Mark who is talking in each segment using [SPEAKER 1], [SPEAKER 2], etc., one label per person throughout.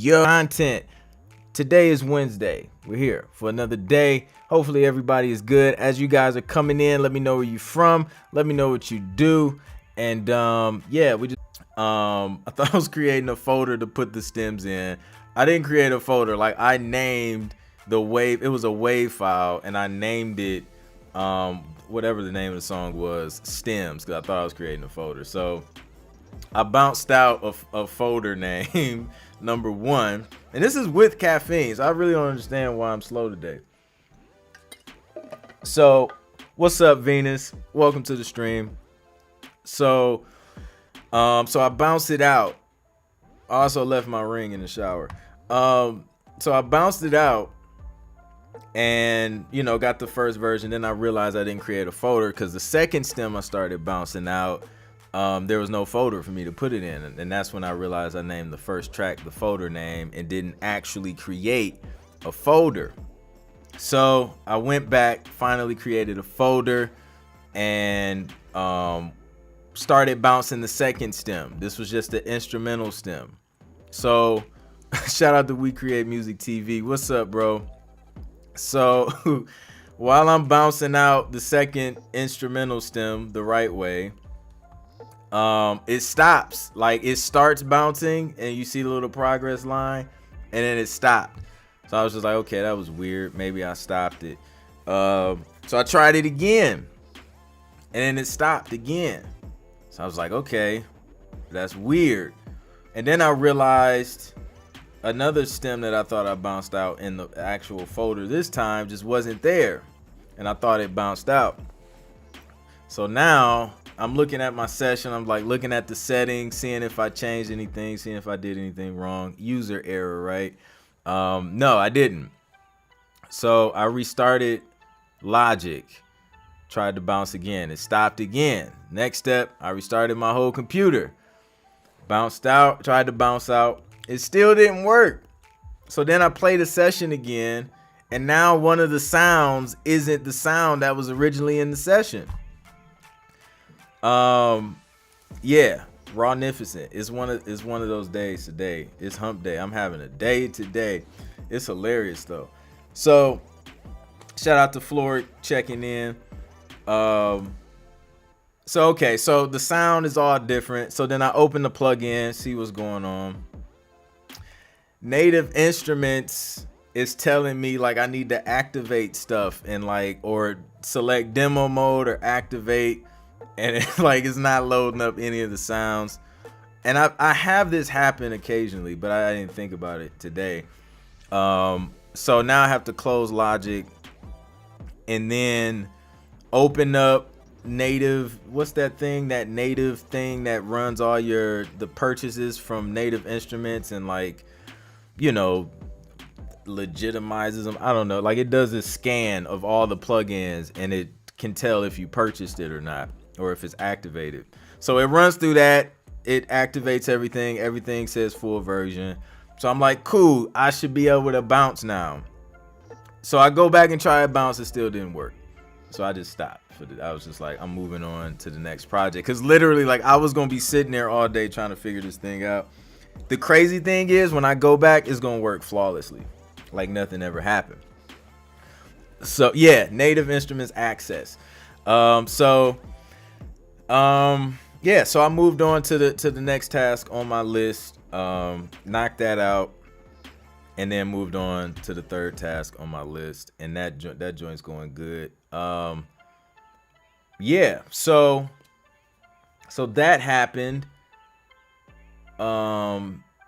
[SPEAKER 1] Yo, content. Today is Wednesday. We're here for another day. Hopefully everybody is good. As you guys are coming in, let me know where you're from. Let me know what you do. And yeah, I thought I was creating a folder to put the stems in. I didn't create a folder. Like, I named the wave. It was a wave file, and I named it whatever the name of the song was, stems, because I thought I was creating a folder. So I bounced out a folder name number 1, and this is with caffeine, so I really don't understand why I'm slow today. So what's up, Venus? Welcome to the stream. So I bounced it out. I also left my ring in the shower. So I bounced it out and, you know, got the first version. Then I realized I didn't create a folder because the second stem I started bouncing out, there was no folder for me to put it in. And that's when I realized I named the first track the folder name and didn't actually create a folder. So I went back, finally created a folder, and started bouncing the second stem. This was just the instrumental stem. So shout out to We Create Music TV. What's up, bro? So while I'm bouncing out the second instrumental stem the right way, it stops. Like, it starts bouncing and you see the little progress line, and then it stopped. So I was just like, okay, that was weird. Maybe I stopped it. So I tried it again, and then it stopped again. So I was like, okay, that's weird. And then I realized another stem that I thought I bounced out in the actual folder this time just wasn't there, and I thought it bounced out. So now I'm looking at my session. I'm like looking at the settings, seeing if I changed anything, seeing if I did anything wrong. User error, right? No, I didn't. So I restarted Logic, tried to bounce again. It stopped again. Next step, I restarted my whole computer. Bounced out, tried to bounce out. It still didn't work. So then I played a session again, and now one of the sounds isn't the sound that was originally in the session. Yeah, rawnificent. It's one of those days today. It's hump day. I'm having a day today. It's hilarious though. So shout out to Floyd checking in. So okay, so the sound is all different. So then I open the plugin, see what's going on. Native Instruments is telling me like I need to activate stuff and like, or select demo mode or activate, and it's not loading up any of the sounds. And I have this happen occasionally, but I didn't think about it today. So now I have to close Logic and then open up Native. What's that thing? That Native thing that runs all the purchases from Native Instruments and, like, you know, legitimizes them. I don't know. Like, it does a scan of all the plugins and it can tell if you purchased it or not, or if it's activated. So it runs through that. It activates everything. Everything says full version. So I'm like, cool, I should be able to bounce now. So I go back and try to bounce. It still didn't work. So I just stopped. I was just like, I'm moving on to the next project. Because literally, like, I was going to be sitting there all day trying to figure this thing out. The crazy thing is, when I go back, it's going to work flawlessly. Like nothing ever happened. So, yeah, Native Instruments access. Yeah, so I moved on to the next task on my list. Knocked that out. And then moved on to the third task on my list. And that joint's going good. Yeah, so that happened.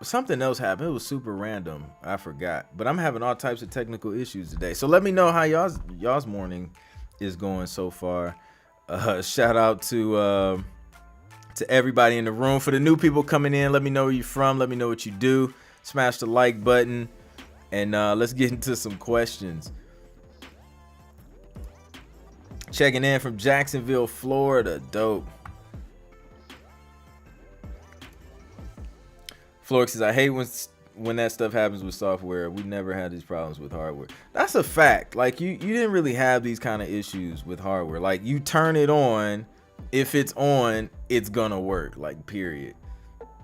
[SPEAKER 1] Something else happened. It was super random. I forgot. But I'm having all types of technical issues today. So let me know how y'all's morning is going so far. Shout out to everybody in the room. For the new people coming in, let me know where you're from. Let me know what you do. Smash the like button. And let's get into some questions. Checking in from Jacksonville, Florida. Dope. Florida says, I hate when that stuff happens with software. We never had these problems with hardware. That's a fact. Like, you didn't really have these kind of issues with hardware. Like, you turn it on. If it's on, it's gonna work. Like, period.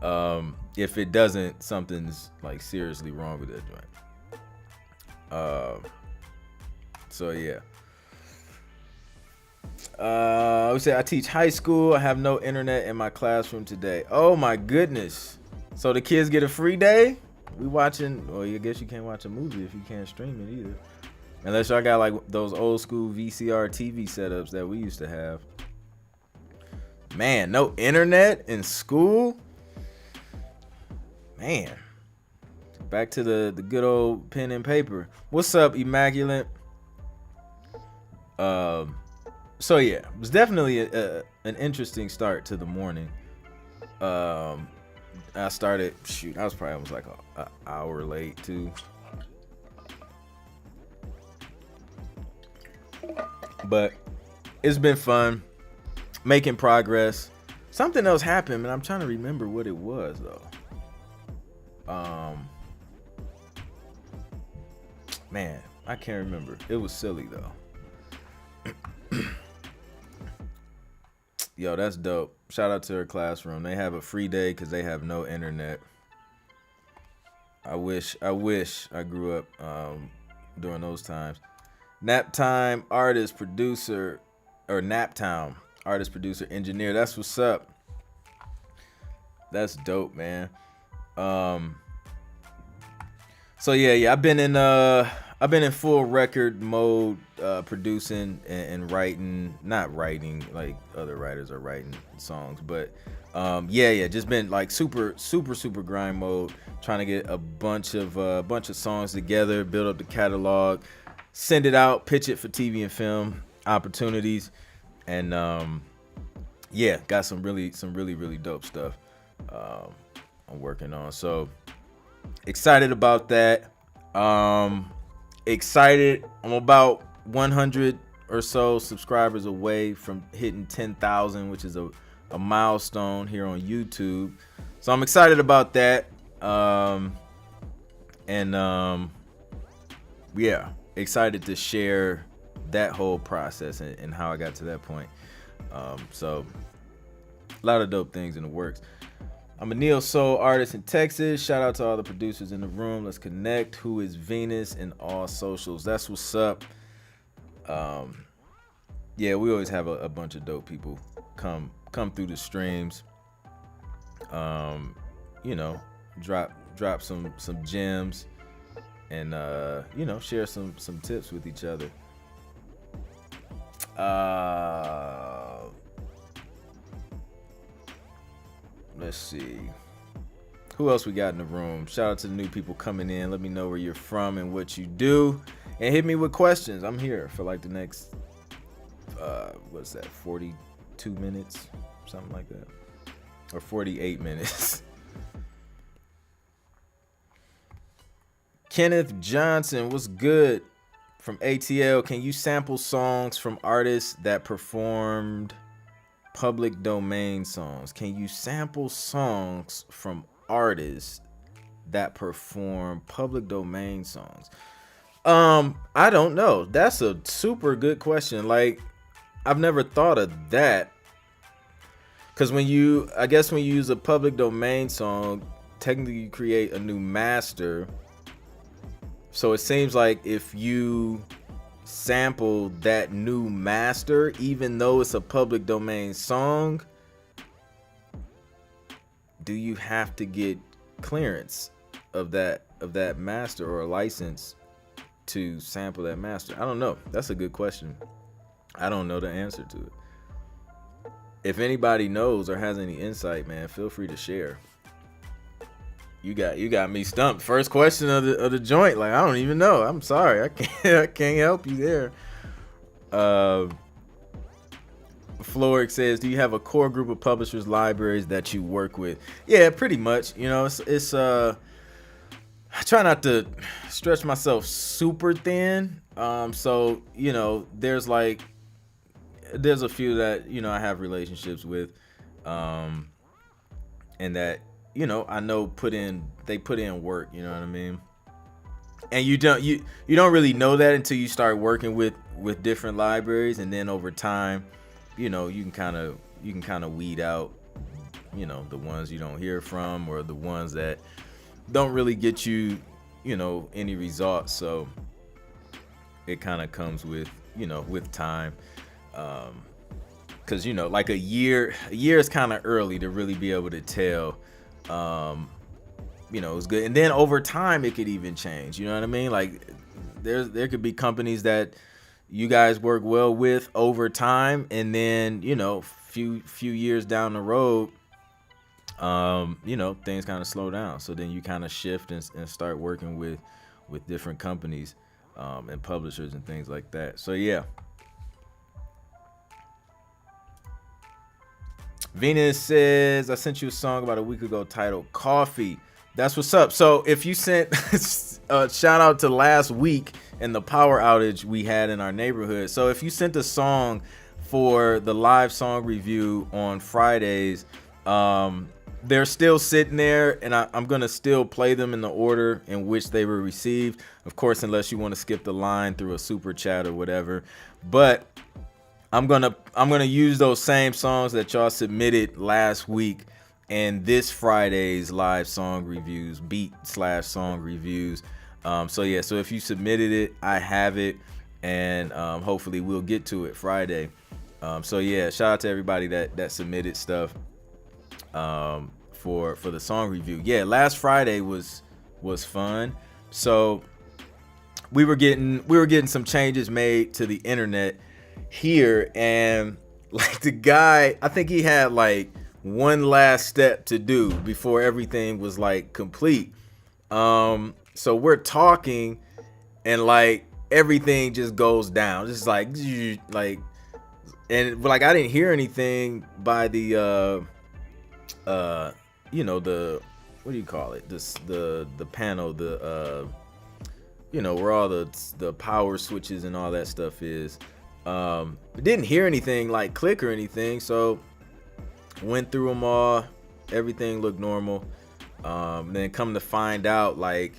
[SPEAKER 1] If it doesn't, something's like seriously wrong with that joint. So yeah. I would say I teach high school. I have no internet in my classroom today. Oh my goodness. So the kids get a free day? We watching, well, I guess you can't watch a movie if you can't stream it either. Unless y'all got like those old school VCR TV setups that we used to have. Man, no internet in school? Man. Back to the good old pen and paper. What's up, Immaculate? So yeah, it was definitely an interesting start to the morning. I started, I was probably almost like an hour late too. But it's been fun, making progress. Something else happened, and I'm trying to remember what it was though. Man, I can't remember. It was silly though. Yo, that's dope. Shout out to her classroom. They have a free day because they have no internet. I wish I grew up during those times. Naptime artist, producer, or Naptown artist, producer, engineer. That's what's up. That's dope, man. So yeah, I've been in full record mode, producing and writing. Not writing like other writers are writing songs, but just been like super grind mode, trying to get a bunch of songs together, build up the catalog, send it out, pitch it for TV and film opportunities, and got some really dope stuff I'm working on. So excited about that. Excited. I'm about 100 or so subscribers away from hitting 10,000, which is a milestone here on YouTube. So I'm excited about that. Excited to share that whole process and how I got to that point. So a lot of dope things in the works. I'm a neo soul artist in Texas. Shout out to all the producers in the room. Let's connect. Who is Venus in all socials? That's what's up. We always have a bunch of dope people come through the streams. Drop some gems and share some tips with each other. Let's see. Who else we got in the room? Shout out to the new people coming in. Let me know where you're from and what you do. And hit me with questions. I'm here for like the next, 42 minutes? Something like that. Or 48 minutes. Kenneth Johnson, what's good? From ATL, can you sample songs from artists that performed public domain songs? Can you sample songs from artists that perform public domain songs? I don't know. That's a super good question. Like, I've never thought of that. Because when you use a public domain song, technically you create a new master. So it seems like if you sample that new master, even though it's a public domain song, do you have to get clearance of that master or a license to sample that master? I don't know. That's a good question. I don't know the answer to it. If anybody knows or has any insight, man, feel free to share. You got me stumped. First question of the joint. Like, I don't even know. I'm sorry. I can't help you there. Floric says, do you have a core group of publishers, libraries that you work with? Yeah, pretty much. It's I try not to stretch myself super thin. So there's a few that I have relationships with, and that I know they put in work. You know what I mean? And you don't really know that until you start working with different libraries, and then over time, you can kind of weed out the ones you don't hear from, or the ones that don't really get you, any results. So it kind of comes with time. Because like a year is kind of early to really be able to tell. It's good, and then over time it could even change. You know what I mean? Like there could be companies that you guys work well with over time, and then few years down the road, things kind of slow down. So then you kind of shift and start working with different companies and publishers and things like that. So yeah. Venus says, I sent you a song about a week ago titled Coffee. That's what's up. So if you sent shout out to last week and the power outage we had in our neighborhood. So if you sent a song for the live song review on Fridays, they're still sitting there, and I'm going to still play them in the order in which they were received. Of course, unless you want to skip the line through a super chat or whatever. But I'm gonna use those same songs that y'all submitted last week and this Friday's live song reviews, beat/song reviews. So if you submitted it, I have it, and hopefully we'll get to it Friday. Shout out to everybody that submitted stuff for the song review. Yeah, last Friday was fun. So we were getting some changes made to the internet here, and like the guy, I think he had like one last step to do before everything was like complete. So we're talking, and like everything just goes down. Just like and like I didn't hear anything by the the what do you call it? The panel, where all the power switches and all that stuff is. Didn't hear anything like click or anything, so went through them all. Everything looked normal. Then come to find out, like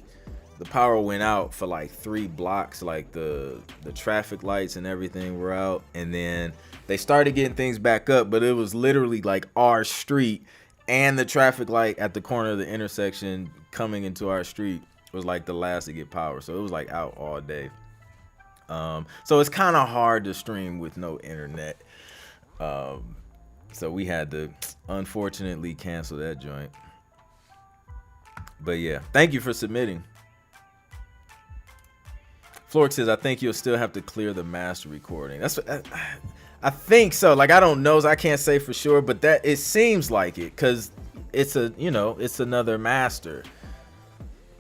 [SPEAKER 1] the power went out for like 3 blocks, like the traffic lights and everything were out, and then they started getting things back up, but it was literally like our street and the traffic light at the corner of the intersection coming into our street was like the last to get power, so it was like out all day. So it's kind of hard to stream with no internet. So we had to unfortunately cancel that joint. But yeah, thank you for submitting. Flork says, I think you'll still have to clear the master recording. That's what I think so. Like, I don't know. I can't say for sure, but that it seems like it, because it's it's another master.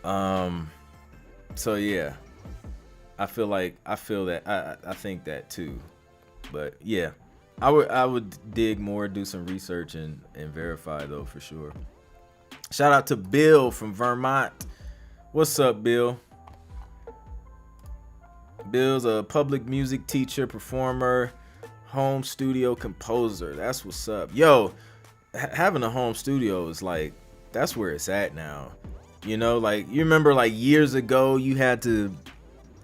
[SPEAKER 1] So yeah. I feel that I think that too, but yeah, I would dig more, do some research and verify though for sure. Shout out to Bill from Vermont. What's up, Bill? Bill's a public music teacher, performer, home studio composer. That's what's up. Yo, having a home studio is like, that's where it's at now. Like you remember like years ago you had to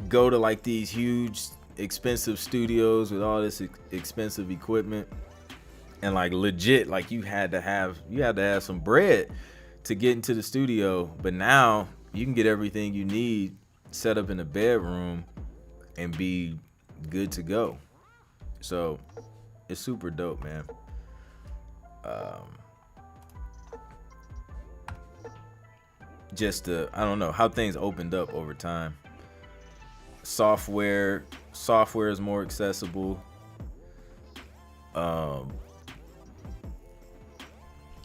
[SPEAKER 1] go to like these huge expensive studios with all this expensive equipment, and like legit, like you had to have some bread to get into the studio. But now you can get everything you need set up in a bedroom and be good to go. So it's super dope, man. I don't know how things opened up over time. Software is more accessible.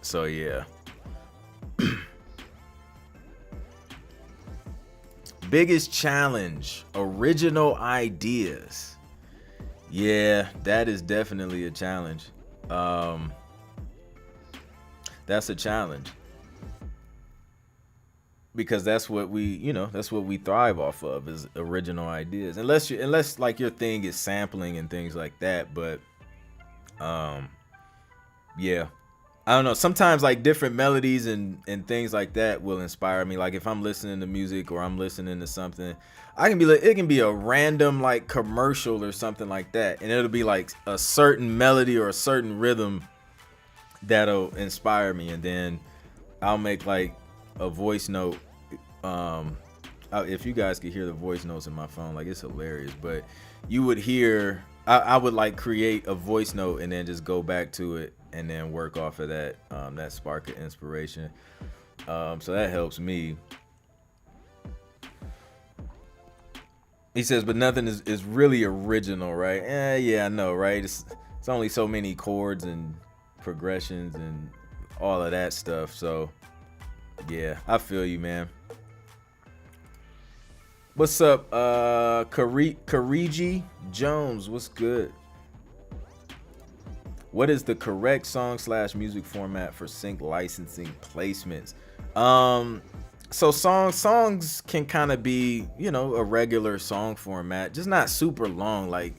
[SPEAKER 1] So yeah. Biggest challenge, original ideas. Yeah, that is definitely a challenge. That's a challenge. Because that's what we thrive off of, is original ideas. Unless like your thing is sampling and things like that, but yeah. I don't know. Sometimes like different melodies and things like that will inspire me. Like if I'm listening to music or I'm listening to something, it can be a random like commercial or something like that, and it'll be like a certain melody or a certain rhythm, that'll inspire me, and then I'll make like a voice note. If you guys could hear the voice notes in my phone, like, it's hilarious. But you would hear, I would like create a voice note and then just go back to it and then work off of that, that spark of inspiration. So that helps me. He says, but nothing is really original, right? Yeah, I know, right? It's only so many chords and progressions and all of that stuff. So yeah, I feel you, man. What's up, Kariji Jones? What's good? What is the correct song/music format for sync licensing placements? So songs can kind of be, a regular song format, just not super long. Like,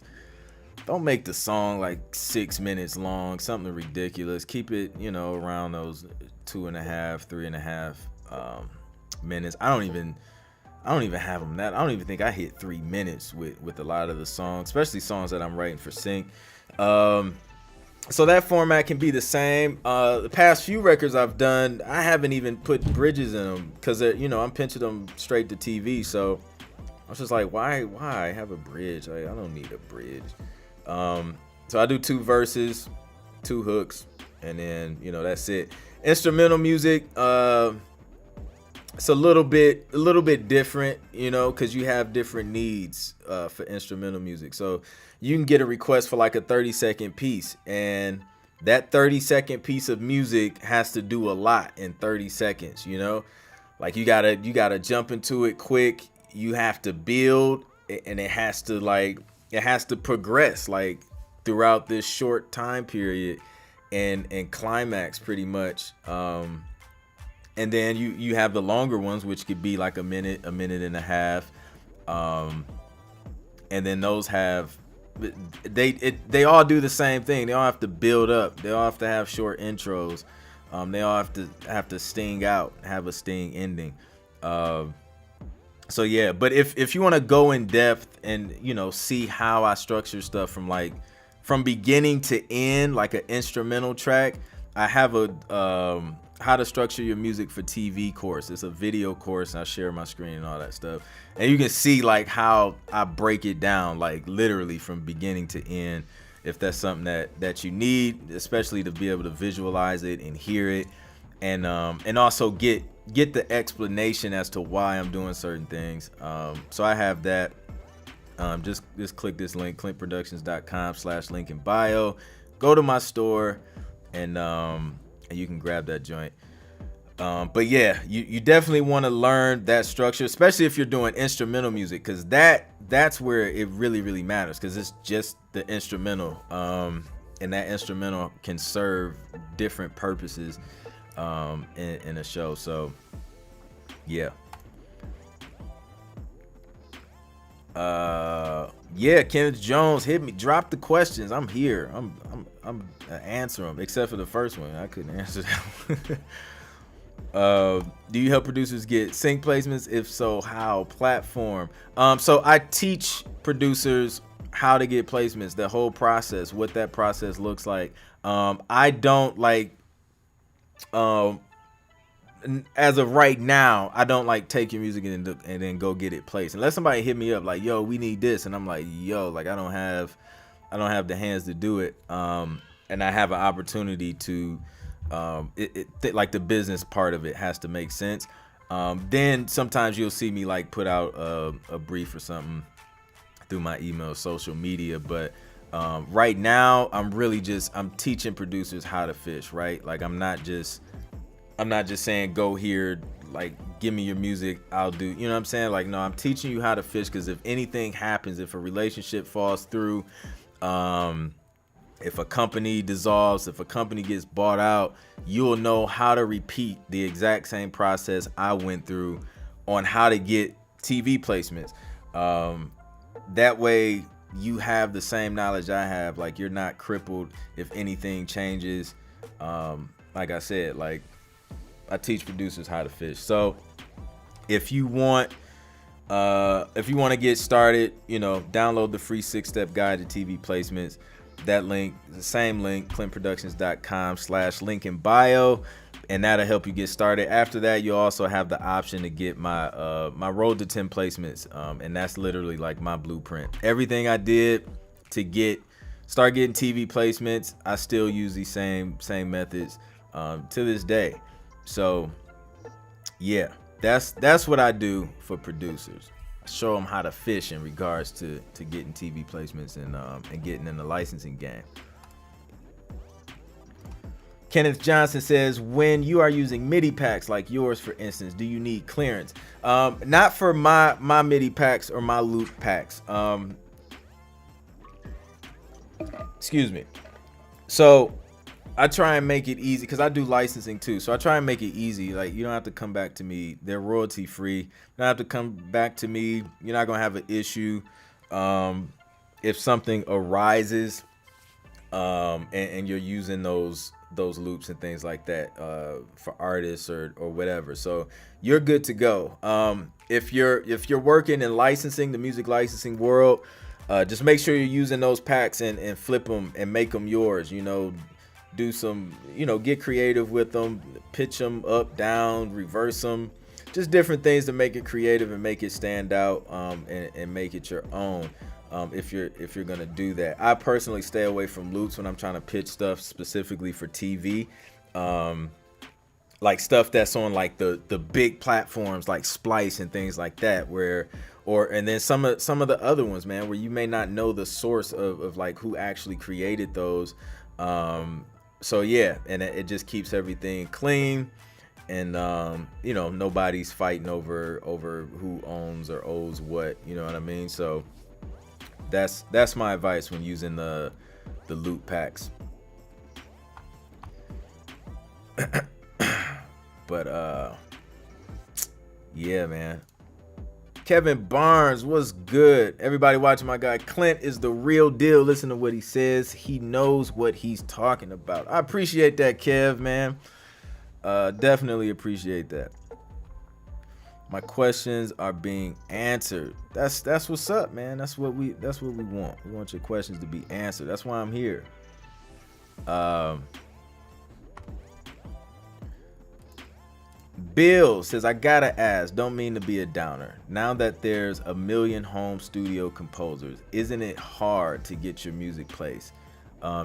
[SPEAKER 1] don't make the song like 6 minutes long, something ridiculous. Keep it, around those 2.5, 3.5 minutes. I don't even have them that. I don't even think I hit 3 minutes with a lot of the songs, especially songs that I'm writing for sync. So that format can be the same. The past few records I've done, I haven't even put bridges in them because I'm pinching them straight to TV. So I was just like, why have a bridge? I don't need a bridge. So I do 2 verses, 2 hooks, and then that's it. Instrumental music, it's a little bit different, because you have different needs for instrumental music. So you can get a request for like a 30-second piece, and that 30-second piece of music has to do a lot in 30 seconds. Like you gotta jump into it quick. You have to build, and it has to progress like throughout this short time period and climax pretty much. And then you have the longer ones, which could be like a minute and a half. And then those have, they all do the same thing. They all have to build up. They all have to have short intros. They all have to sting out, have a sting ending. So yeah, but if you want to go in depth and see how I structure stuff from beginning to end, like an instrumental track, I have a how to structure your music for TV course. It's a video course, and I share my screen and all that stuff. And you can see like how I break it down, like literally from beginning to end, if that's something that you need, especially to be able to visualize it and hear it, and also get the explanation as to why I'm doing certain things. So I have that. Just click this link, clintproductions.com/link in bio. Go to my store, and you can grab that joint. But yeah, you definitely want to learn that structure, especially if you're doing instrumental music, because that's where it really matters, because it's just the instrumental, and that instrumental can serve different purposes in a show. So yeah. Kenneth Jones, hit me, drop the questions. I'm here. I'm answer them, except for the first one. I couldn't answer that one. Do you help producers get sync placements? If so, how? Platform. So I teach producers how to get placements, the whole process, what that process looks like. I don't like, as of right now, I don't like take your music and then go get it placed. Unless somebody hit me up like, yo, we need this, and I'm like, yo, like I don't have the hands to do it. And I have an opportunity to, like the business part of it has to make sense. Then sometimes you'll see me like put out a brief or something through my email, social media. But right now, I'm teaching producers how to fish, right? Like I'm not just saying go here, like give me your music, I'll do, you know what I'm saying? Like, no, I'm teaching you how to fish, because if anything happens, if a relationship falls through, if a company dissolves, if a company gets bought out, you'll know how to repeat the exact same process I went through on how to get TV placements. That way you have the same knowledge I have. Like you're not crippled if anything changes. Like I said, like I teach producers how to fish. So if you want to get started, download the free 6-step guide to TV placements. that link, the same link, clintproductions.com/link in bio, and that'll help you get started. After that, you'll also have the option to get my my road to 10 placements, and that's literally like my blueprint. Everything I did to start getting TV placements, I still use these same methods to this day. So yeah, that's what I do for producers. I show them how to fish in regards to getting TV placements and getting in the licensing game. Kenneth Johnson says, when you are using MIDI packs like yours, for instance, do you need clearance? Not for my MIDI packs or my loop packs. Excuse me. So I try and make it easy because I do licensing too. So I try and make it easy. Like, you don't have to come back to me. They're royalty free. You don't have to come back to me. You're not going to have an issue if something arises and you're using those loops and things like that for artists or whatever. So you're good to go. If you're working in licensing, the music licensing world, just make sure you're using those packs and flip them and make them yours. Do some, get creative with them, pitch them up, down, reverse them, just different things to make it creative and make it stand out, and make it your own. If you're gonna do that, I personally stay away from loops when I'm trying to pitch stuff specifically for TV, like stuff that's on like the big platforms like Splice and things like that, and then some of the other ones, man, where you may not know the source of like who actually created those. So yeah, and it just keeps everything clean, and nobody's fighting over who owns or owes what, you know what I mean? So that's my advice when using the loop packs. But yeah, man. Kevin Barnes, what's good? Everybody watching my guy Clint is the real deal. Listen to what he says. He knows what he's talking about. I appreciate that, Kev, man. Definitely appreciate that. My questions are being answered. That's what's up, man. That's what we want. We want your questions to be answered. That's why I'm here. Bill says, I gotta ask, don't mean to be a downer. Now that there's a million home studio composers, isn't it hard to get your music placed?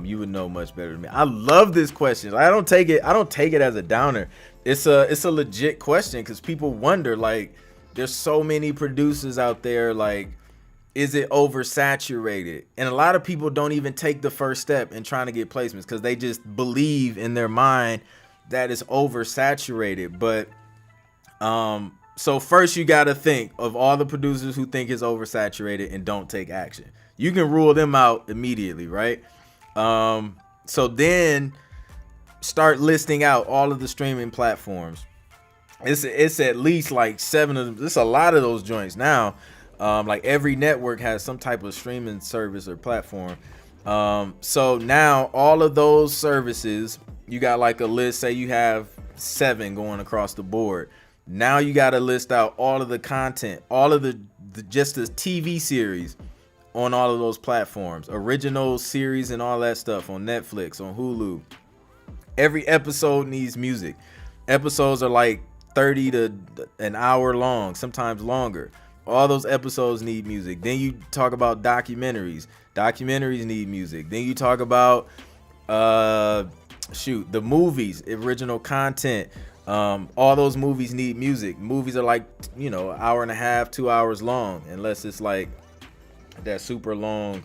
[SPEAKER 1] You would know much better than me. I love this question. I don't take it as a downer. It's a legit question because people wonder, like, there's so many producers out there, like, is it oversaturated? And a lot of people don't even take the first step in trying to get placements because they just believe in their mind that is oversaturated. But so first you got to think of all the producers who think it's oversaturated and don't take action. You can rule them out immediately, right? So then start listing out all of the streaming platforms. It's at least like 7 of them. It's a lot of those joints now. Like every network has some type of streaming service or platform. So now all of those services, you got like a list, say you have 7 going across the board. Now you got to list out all of the content, all of the just the TV series on all of those platforms, original series and all that stuff on Netflix, on Hulu. Every episode needs music. Episodes are like 30 to an hour long, sometimes longer. All those episodes need music. Then you talk about documentaries. Documentaries need music. Then you talk about the movies, original content. All those movies need music. Movies are like, hour and a half, 2 hours long, unless it's like that super long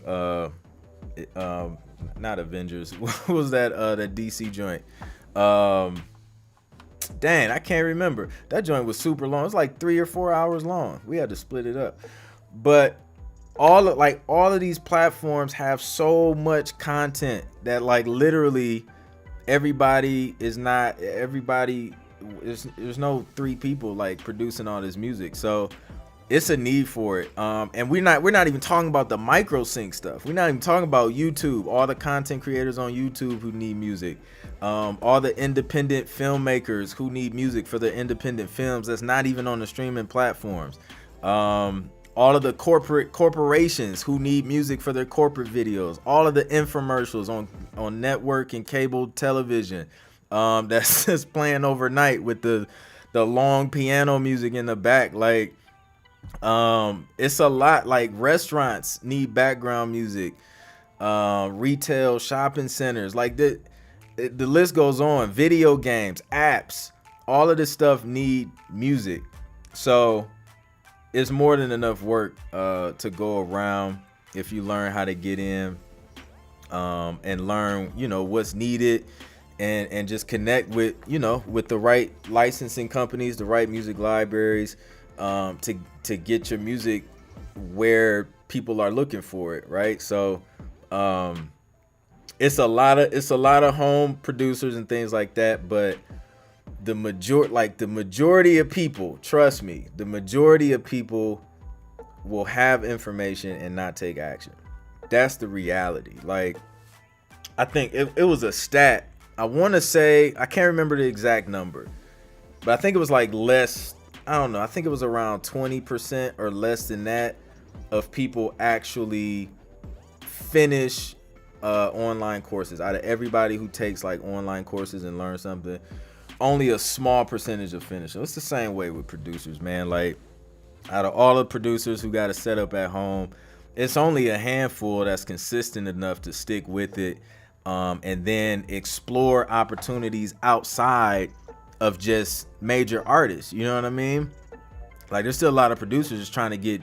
[SPEAKER 1] not Avengers. What was that that DC joint? Dang, I can't remember. That joint was super long. It's like 3 or 4 hours long. We had to split it up. But all of these platforms have so much content that like literally there's no 3 people like producing all this music. So it's a need for it. And we're not even talking about the micro sync stuff. We're not even talking about YouTube, all the content creators on YouTube who need music, all the independent filmmakers who need music for their independent films that's not even on the streaming platforms, all all of the corporations who need music for their corporate videos, all of the infomercials on network and cable television, that's just playing overnight with the long piano music in the back. Like, it's a lot. Like, restaurants need background music, retail shopping centers, like the list goes on. Video games, apps, all of this stuff need music. So it's more than enough work to go around if you learn how to get in, and learn, what's needed, and just connect with, with the right licensing companies, the right music libraries, to get your music where people are looking for it, right? So it's a lot of home producers and things like that, but the majority of people, trust me, the majority of people will have information and not take action. That's the reality. Like, I think it was a stat. I want to say, I can't remember the exact number, but I think it was like less, I don't know, I think it was around 20% or less than that of people actually finish online courses. Out of everybody who takes like online courses and learn something, only a small percentage of finish. It's the same way with producers, man. Like, out of all the producers who got a setup at home, it's only a handful that's consistent enough to stick with it, and then explore opportunities outside of just major artists. You know what I mean? Like, there's still a lot of producers just trying to get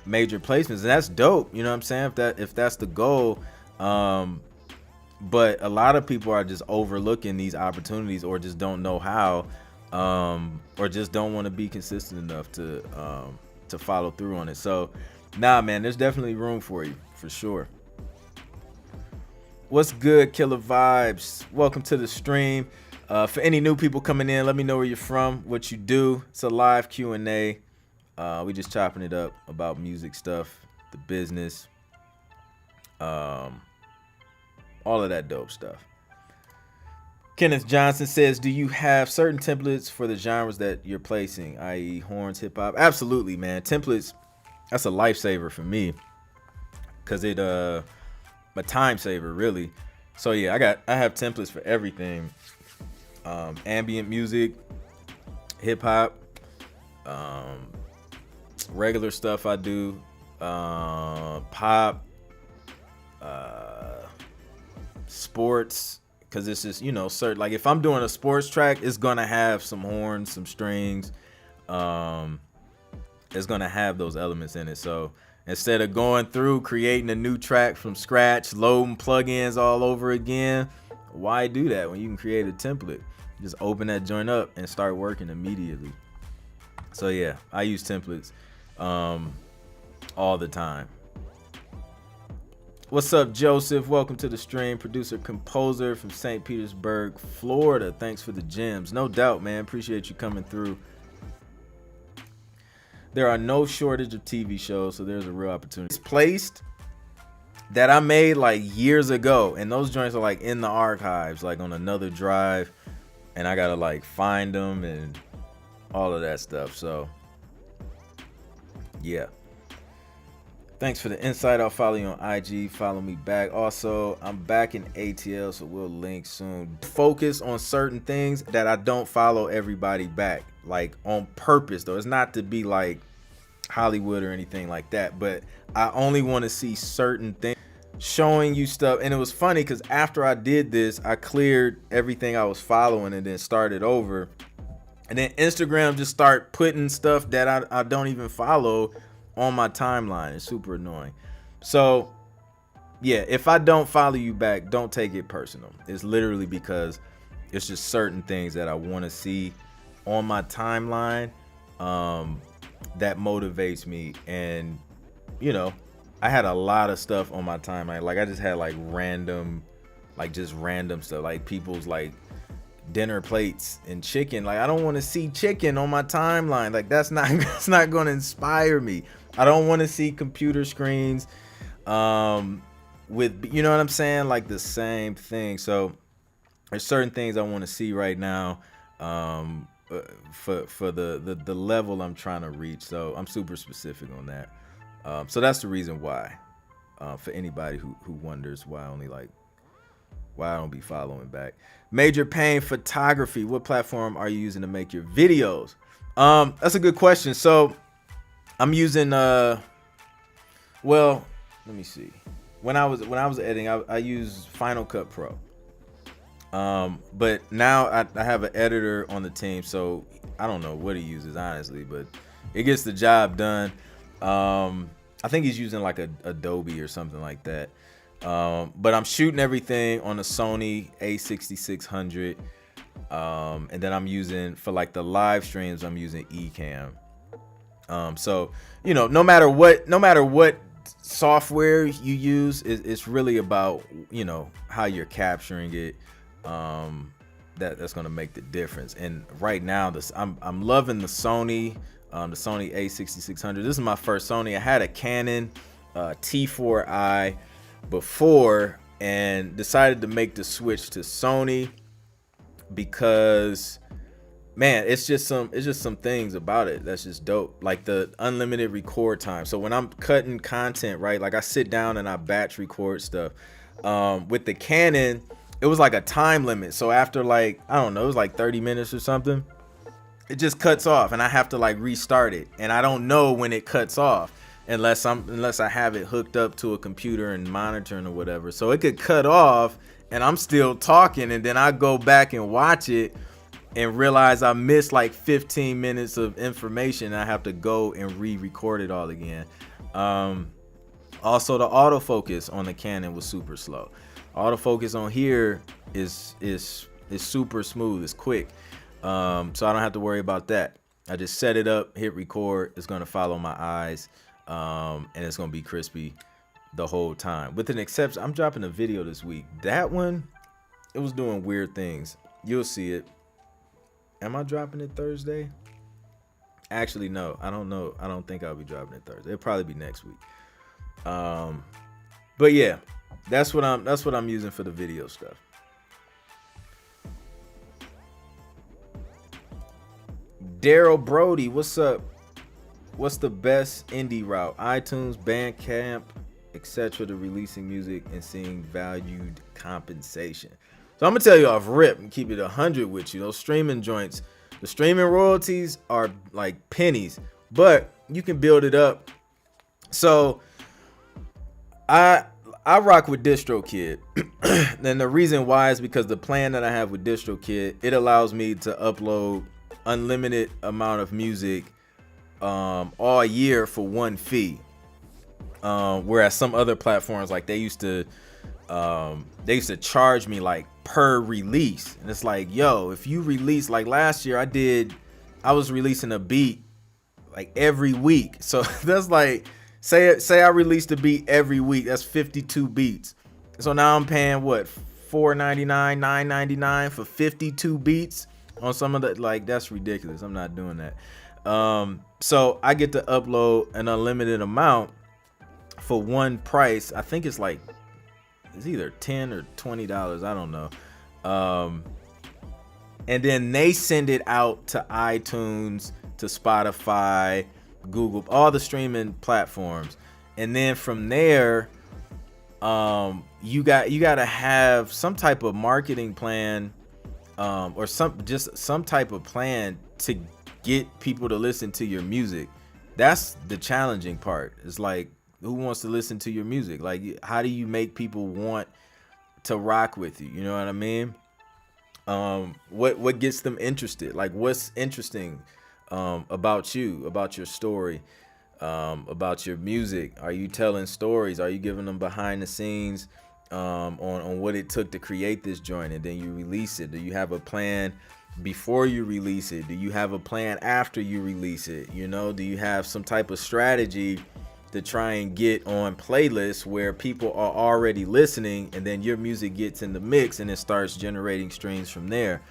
[SPEAKER 1] major placements, and that's dope. You know what I'm saying? If that's the goal. But a lot of people are just overlooking these opportunities, or just don't know how, or just don't want to be consistent enough to follow through on it. So, nah, man, there's definitely room for you, for sure. What's good, Killer Vibes? Welcome to the stream. For any new people coming in, let me know where you're from, what you do. It's a live Q&A. We just chopping it up about music stuff, the business, all of that dope stuff. Kenneth Johnson says, do you have certain templates for the genres that you're placing, i.e. horns, hip hop? Absolutely, man. Templates, that's a lifesaver for me, because it a time saver, really. So yeah, I have templates for everything. Ambient music, hip hop, regular stuff I do, pop, sports, because it's just, certain, like if I'm doing a sports track, it's gonna have some horns, some strings, it's gonna have those elements in it. So instead of going through creating a new track from scratch, loading plugins all over again, why do that when you can create a template? Just open that joint up and start working immediately. So yeah, I use templates all the time. What's up, Joseph? Welcome to the stream. Producer, composer from St. Petersburg, Florida. Thanks for the gems. No doubt, man. Appreciate you coming through. There are no shortage of TV shows, so there's a real opportunity. It's placed that I made like years ago, and those joints are like in the archives, like on another drive, and I gotta like find them and all of that stuff. So yeah. Thanks for the insight. I'll follow you on IG. Follow me back. Also, I'm back in ATL, so we'll link soon. Focus on certain things that I don't follow everybody back, like on purpose, though. It's not to be like Hollywood or anything like that, but I only want to see certain things showing you stuff. And it was funny because after I did this, I cleared everything I was following and then started over. And then Instagram just start putting stuff that I don't even follow on my timeline. It's super annoying. So yeah, if I don't follow you back, don't take it personal. It's literally because it's just certain things that I want to see on my timeline that motivates me. And I had a lot of stuff on my timeline. Like I just had like random stuff, like people's like dinner plates and chicken. Like I don't want to see chicken on my timeline. Like that's not going to inspire me. I don't want to see computer screens with, you know what I'm saying, like the same thing. So there's certain things I want to see right now, for the level I'm trying to reach. So I'm super specific on that. So that's the reason why. For anybody who wonders why I don't be following back. Major Pain Photography. What platform are you using to make your videos? That's a good question. So I'm using well, let me see. When I was editing, I used Final Cut Pro. But now I have an editor on the team, so I don't know what he uses honestly, but it gets the job done. I think he's using like a Adobe or something like that. But I'm shooting everything on a Sony A6600. And then I'm using, for like the live streams, I'm using Ecamm. So, you know, no matter what software you use, it's really about, you know, how you're capturing it. That's going to make the difference. And right now, I'm loving the Sony A6600. This is my first Sony. I had a Canon T4i before and decided to make the switch to Sony because, man, it's just some things about it that's just dope. Like the unlimited record time. So when I'm cutting content, right, like I sit down and I batch record stuff. With the Canon, it was like a time limit. So after like, I don't know, it was like 30 minutes or something, it just cuts off and I have to like restart it. And I don't know when it cuts off unless I have it hooked up to a computer and monitoring or whatever. So it could cut off and I'm still talking, and then I go back and watch it and realize I missed like 15 minutes of information. I have to go and re-record it all again. Also, the autofocus on the Canon was super slow. Autofocus on here is super smooth. It's quick. So I don't have to worry about that. I just set it up, hit record. It's going to follow my eyes, and it's going to be crispy the whole time. With an exception, I'm dropping a video this week. That one, it was doing weird things. You'll see it. Am I dropping it Thursday? Actually, no. I don't know. I don't think I'll be dropping it Thursday. It'll probably be next week. But yeah, that's what I'm using for the video stuff. Daryl Brody, what's up? What's the best indie route? iTunes, Bandcamp, etc. to releasing music and seeing valued compensation. So I'm gonna tell you off rip and keep it 100 with you. Those streaming joints, the streaming royalties are like pennies, but you can build it up. So I rock with DistroKid. And the reason why is because the plan that I have with DistroKid, it allows me to upload unlimited amount of music all year for one fee. Whereas some other platforms, like they used to charge me like per release. And it's like, yo, if you release, like last year I was releasing a beat like every week. So that's like, say I released a beat every week, that's 52 beats. So now I'm paying what, $4.99, $9.99 for 52 beats on some of the, like, that's ridiculous. I'm not doing that. So I get to upload an unlimited amount for one price. I think it's like, it's either $10 or $20. I don't know. And then they send it out to iTunes, to Spotify, Google, all the streaming platforms. And then from there, you got to have some type of marketing plan, or some type of plan to get people to listen to your music. That's the challenging part. It's like, who wants to listen to your music? Like, how do you make people want to rock with you? You know what I mean? What gets them interested? Like, what's interesting about you, about your story, about your music? Are you telling stories? Are you giving them behind the scenes on what it took to create this joint, and then you release it? Do you have a plan before you release it? Do you have a plan after you release it? You know, do you have some type of strategy to try and get on playlists where people are already listening, and then your music gets in the mix and it starts generating streams from there?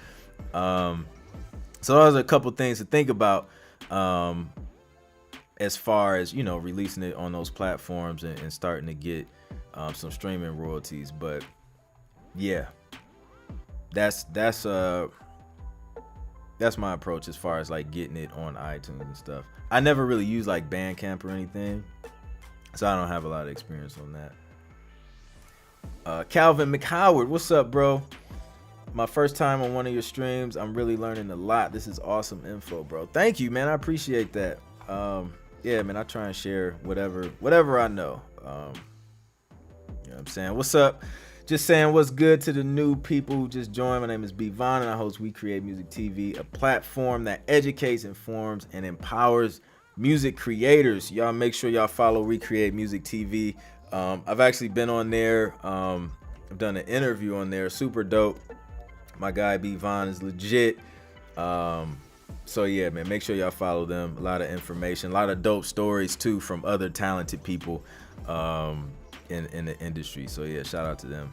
[SPEAKER 1] So those are a couple things to think about as far as, you know, releasing it on those platforms and starting to get some streaming royalties. But yeah, that's that's my approach as far as like getting it on iTunes and stuff. I never really use like Bandcamp or anything, so I don't have a lot of experience on that. Calvin McHoward, what's up, bro? My first time on one of your streams. I'm really learning a lot. This is awesome info, bro. Thank you, man. I appreciate that. Yeah, man, I try and share whatever I know. You know what I'm saying? What's up? Just saying what's good to the new people who just joined. My name is B Von, and I host We Create Music TV, a platform that educates, informs, and empowers music creators. Y'all make sure y'all follow We Create Music TV. I've actually been on there. I've done an interview on there. Super dope. My guy B Von is legit. So yeah, man, make sure y'all follow them. A lot of information, a lot of dope stories too from other talented people in the industry. So yeah, shout out to them.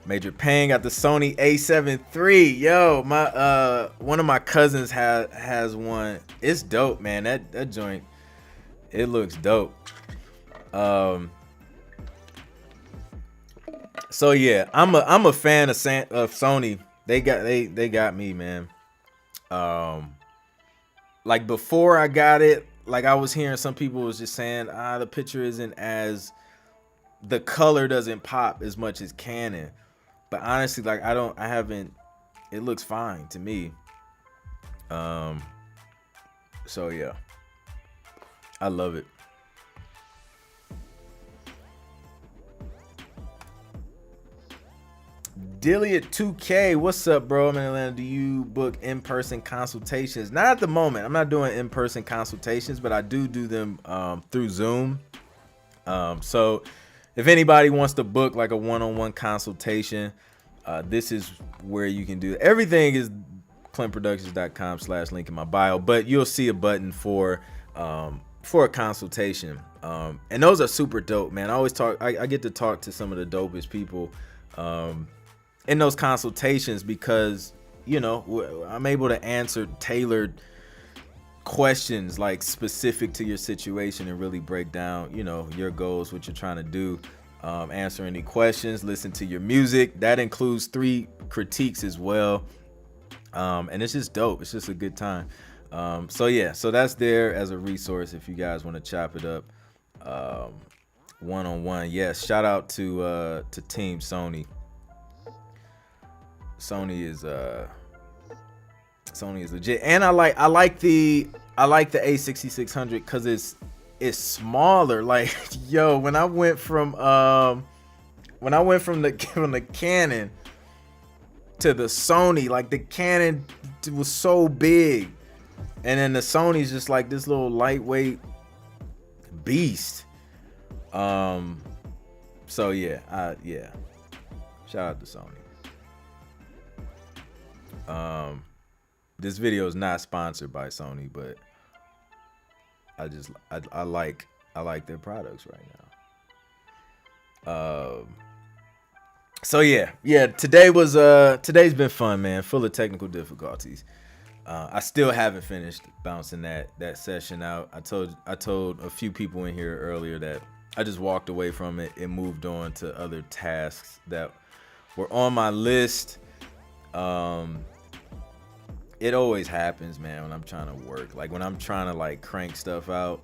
[SPEAKER 1] Major Pang got the Sony A7 III. Yo, my one of my cousins has one. It's dope, man. That joint, it looks dope. So yeah, I'm a fan of Sony. They got me, man. Like before I got it, like I was hearing some people was just saying, the picture isn't the color doesn't pop as much as Canon. But honestly, like it looks fine to me. So yeah, I love it. Dilliot 2K, what's up, bro? I'm in Atlanta. Do you book in-person consultations? Not at the moment. I'm not doing in-person consultations, but I do them through Zoom. So if anybody wants to book like a one-on-one consultation, this is where you can do it. Everything is clintproductions.com/link in my bio, but you'll see a button for a consultation. And those are super dope, man. I get to talk to some of the dopest people in those consultations because, you know, I'm able to answer tailored questions like specific to your situation and really break down, you know, your goals, what you're trying to do, answer any questions, listen to your music. That includes 3 critiques as well. And it's just dope. It's just a good time. So yeah, so that's there as a resource if you guys want to chop it up one-on-one. Yes, shout out to Team Sony. Sony is legit, and I like the A6600 because it's smaller. Like, yo, when I went from the Canon to the Sony, like the Canon was so big, and then the Sony's just like this little lightweight beast. So yeah, shout out to Sony. This video is not sponsored by Sony, but I like their products right now. So yeah, today's been fun, man. Full of technical difficulties. I still haven't finished bouncing that session out. I told a few people in here earlier that I just walked away from it and moved on to other tasks that were on my list. It always happens, man, when I'm trying to work. Like when I'm trying to like crank stuff out,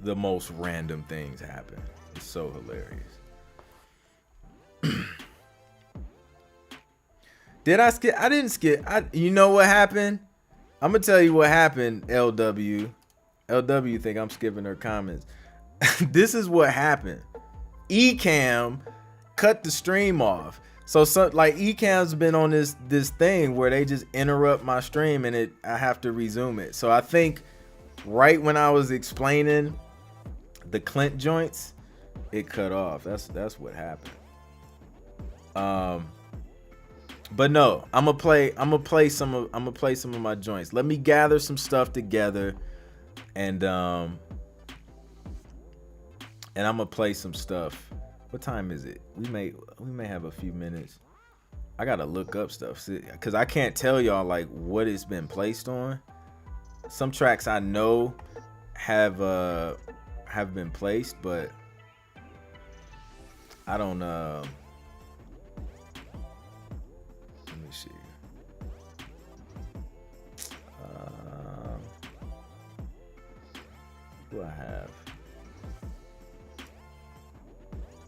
[SPEAKER 1] the most random things happen. It's so hilarious. Did I skip? I didn't skip. You know what happened? I'm gonna tell you what happened, LW. LW think I'm skipping her comments. This is what happened. Ecamm cut the stream off. So like Ecamm's been on this thing where they just interrupt my stream and I have to resume it. So I think right when I was explaining the Clint joints, it cut off. That's what happened. But no, I'm gonna play some of my joints. Let me gather some stuff together, and I'm gonna play some stuff. What time is it? We may have a few minutes. I gotta look up stuff because I can't tell y'all like what it's been placed on. Some tracks I know have been placed, but I don't. Let me see. Who I have?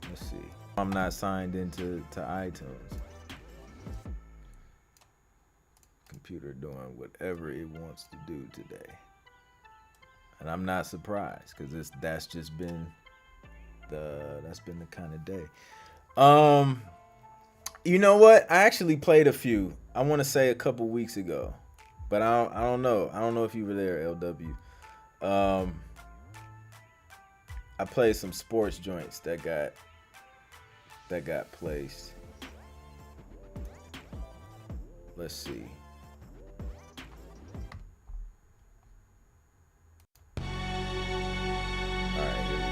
[SPEAKER 1] Let's see. I'm not signed into iTunes. Computer doing whatever it wants to do today, and I'm not surprised because that's just been the kind of day. You know what? I actually played a few. I want to say a couple weeks ago, but I don't know. I don't know if you were there, LW. I played some sports joints that got placed. Let's see. All right, here we go.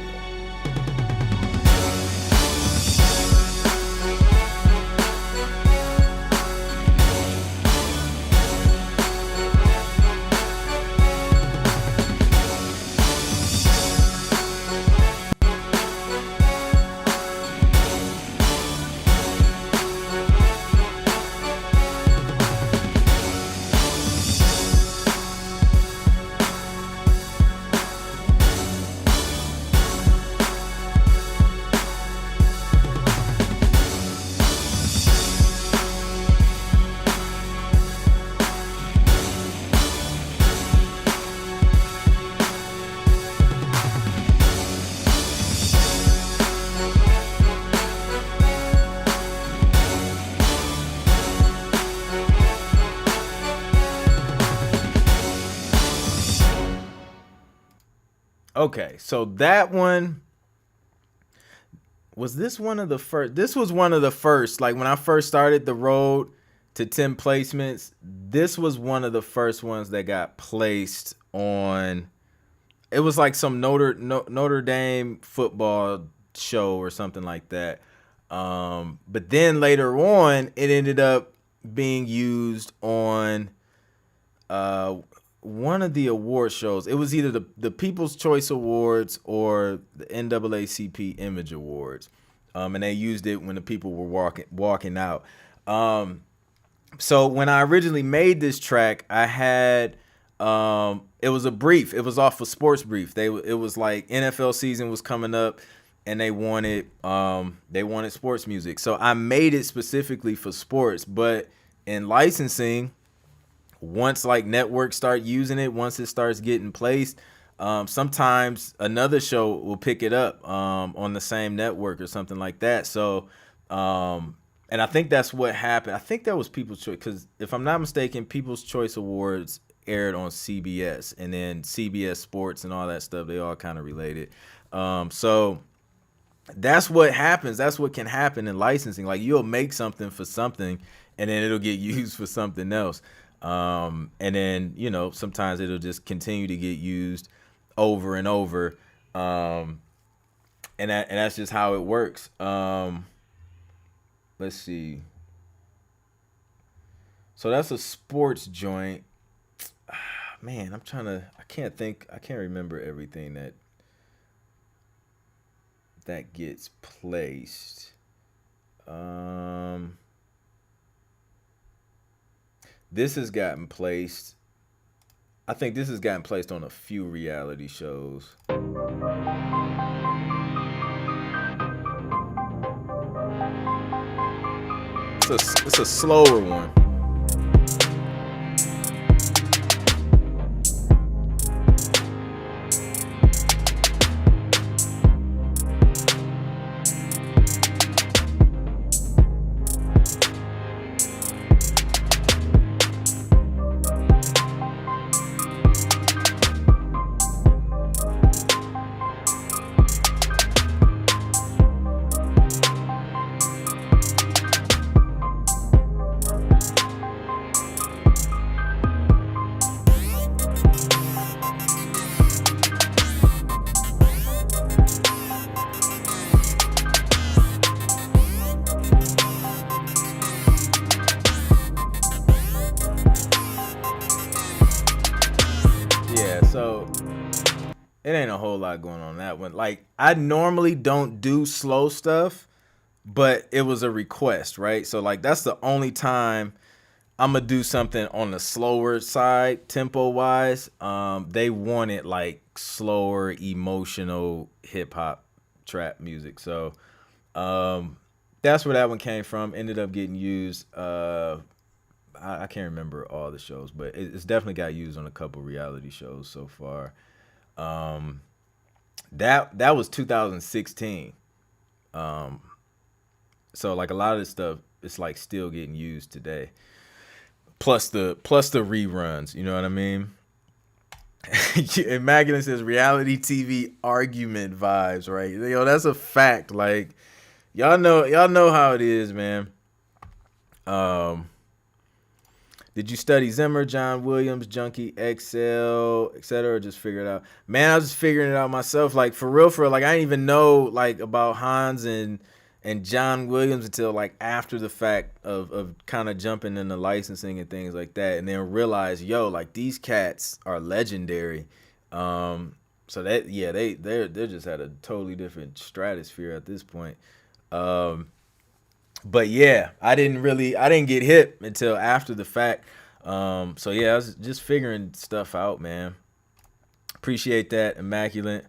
[SPEAKER 1] Okay, so that one was this one of the first. This was one of the first. Like when I first started the road to 10 placements, this was one of the first ones that got placed on. It was like some Notre Dame football show or something like that. But then later on, it ended up being used on one of the award shows. It was either the People's Choice Awards or the NAACP Image Awards, and they used it when the people were walking out. So when I originally made this track, I had it was a brief. It was off of Sports Brief. It was like NFL season was coming up, and they wanted sports music. So I made it specifically for sports, but in licensing, once like networks start using it, once it starts getting placed, sometimes another show will pick it up on the same network or something like that. So, and I think that's what happened. I think that was People's Choice, because if I'm not mistaken, People's Choice Awards aired on CBS, and then CBS Sports and all that stuff, they all kind of related. So that's what happens. That's what can happen in licensing. Like you'll make something for something, and then it'll get used for something else. And then, you know, sometimes it'll just continue to get used over and over. And that's just how it works. Let's see. So that's a sports joint. Man, I can't remember everything that gets placed. This has gotten placed. I think this has gotten placed on a few reality shows. It's a slower one. So it ain't a whole lot going on that one. Like I normally don't do slow stuff, but it was a request, right? So like that's the only time I'm gonna do something on the slower side, tempo wise. They wanted like slower, emotional hip hop trap music. So that's where that one came from. Ended up getting used. I can't remember all the shows, but it's definitely got used on a couple reality shows so far. Um, that was 2016. Um, so like a lot of this stuff, it's like still getting used today. Plus the reruns, you know what I mean? Immaculate says reality TV argument vibes, right? Yo, that's a fact. Like y'all know how it is, man. Um, did you study Zimmer, John Williams, Junkie XL, etc., or just figure it out? Man, I was just figuring it out myself. Like for real. Like I didn't even know like about Hans and John Williams until like after the fact of kind of jumping into licensing and things like that, and then realize, yo, like these cats are legendary. So that yeah, they're just at a totally different stratosphere at this point. But yeah, I didn't get hip until after the fact. So yeah, I was just figuring stuff out, man. Appreciate that, Immaculate.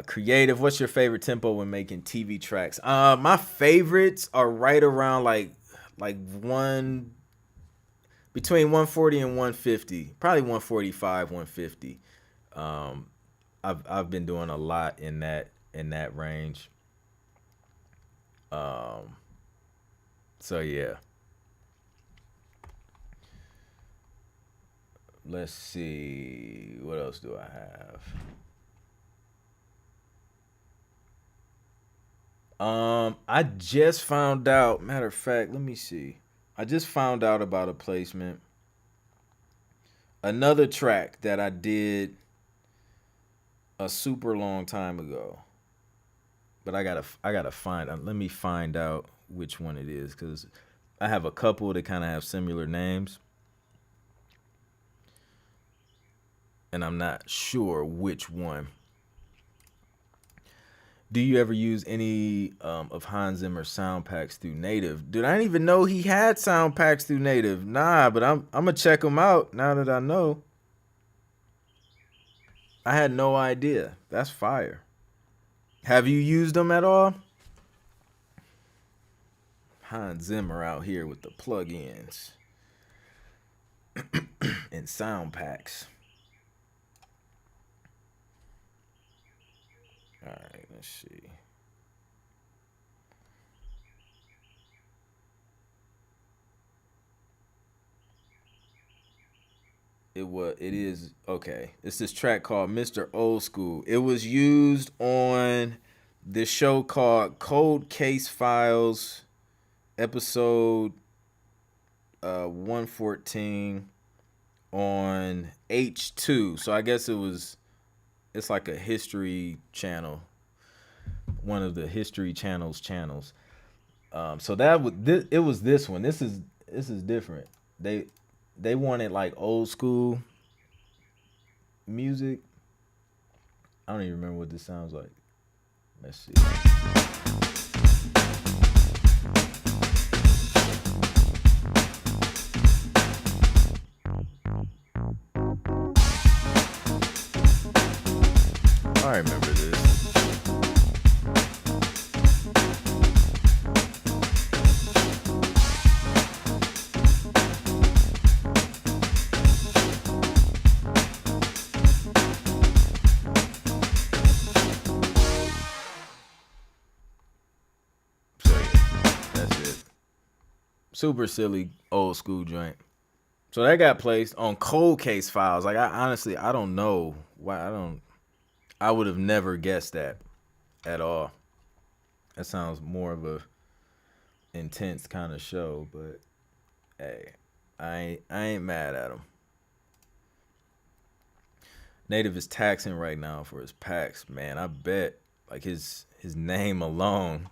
[SPEAKER 1] Creative, what's your favorite tempo when making TV tracks? My favorites are right around like one between 140 and 150, probably 145, 150. I've been doing a lot in that range. Um, so yeah. Let's see. What else do I have? I just found out. Matter of fact, let me see. I just found out about a placement. Another track that I did a super long time ago, but I gotta find. Let me find out which one it is because I have a couple that kind of have similar names, and I'm not sure which one. Do you ever use any of Hans Zimmer's sound packs through Native? Dude, I didn't even know he had sound packs through Native. Nah, but I'm gonna check them out now that I know. I had no idea. That's fire. Have you used them at all? Hans Zimmer out here with the plugins and sound packs. All right, let's see. It is okay. It's this track called Mr. Old School. It was used on this show called Cold Case Files, episode 114 on H2. So I guess it's like a history channel, one of the history channels. So it was this one. This is different. They wanted like old school music. I don't even remember what this sounds like. Let's see. I remember this. So yeah, that's it. Super silly old school joint. So that got placed on Cold Case Files. Like I honestly I don't know why I would have never guessed that at all. That sounds more of a intense kind of show, but hey, I ain't mad at him. Native is taxing right now for his packs, man. I bet like his name alone.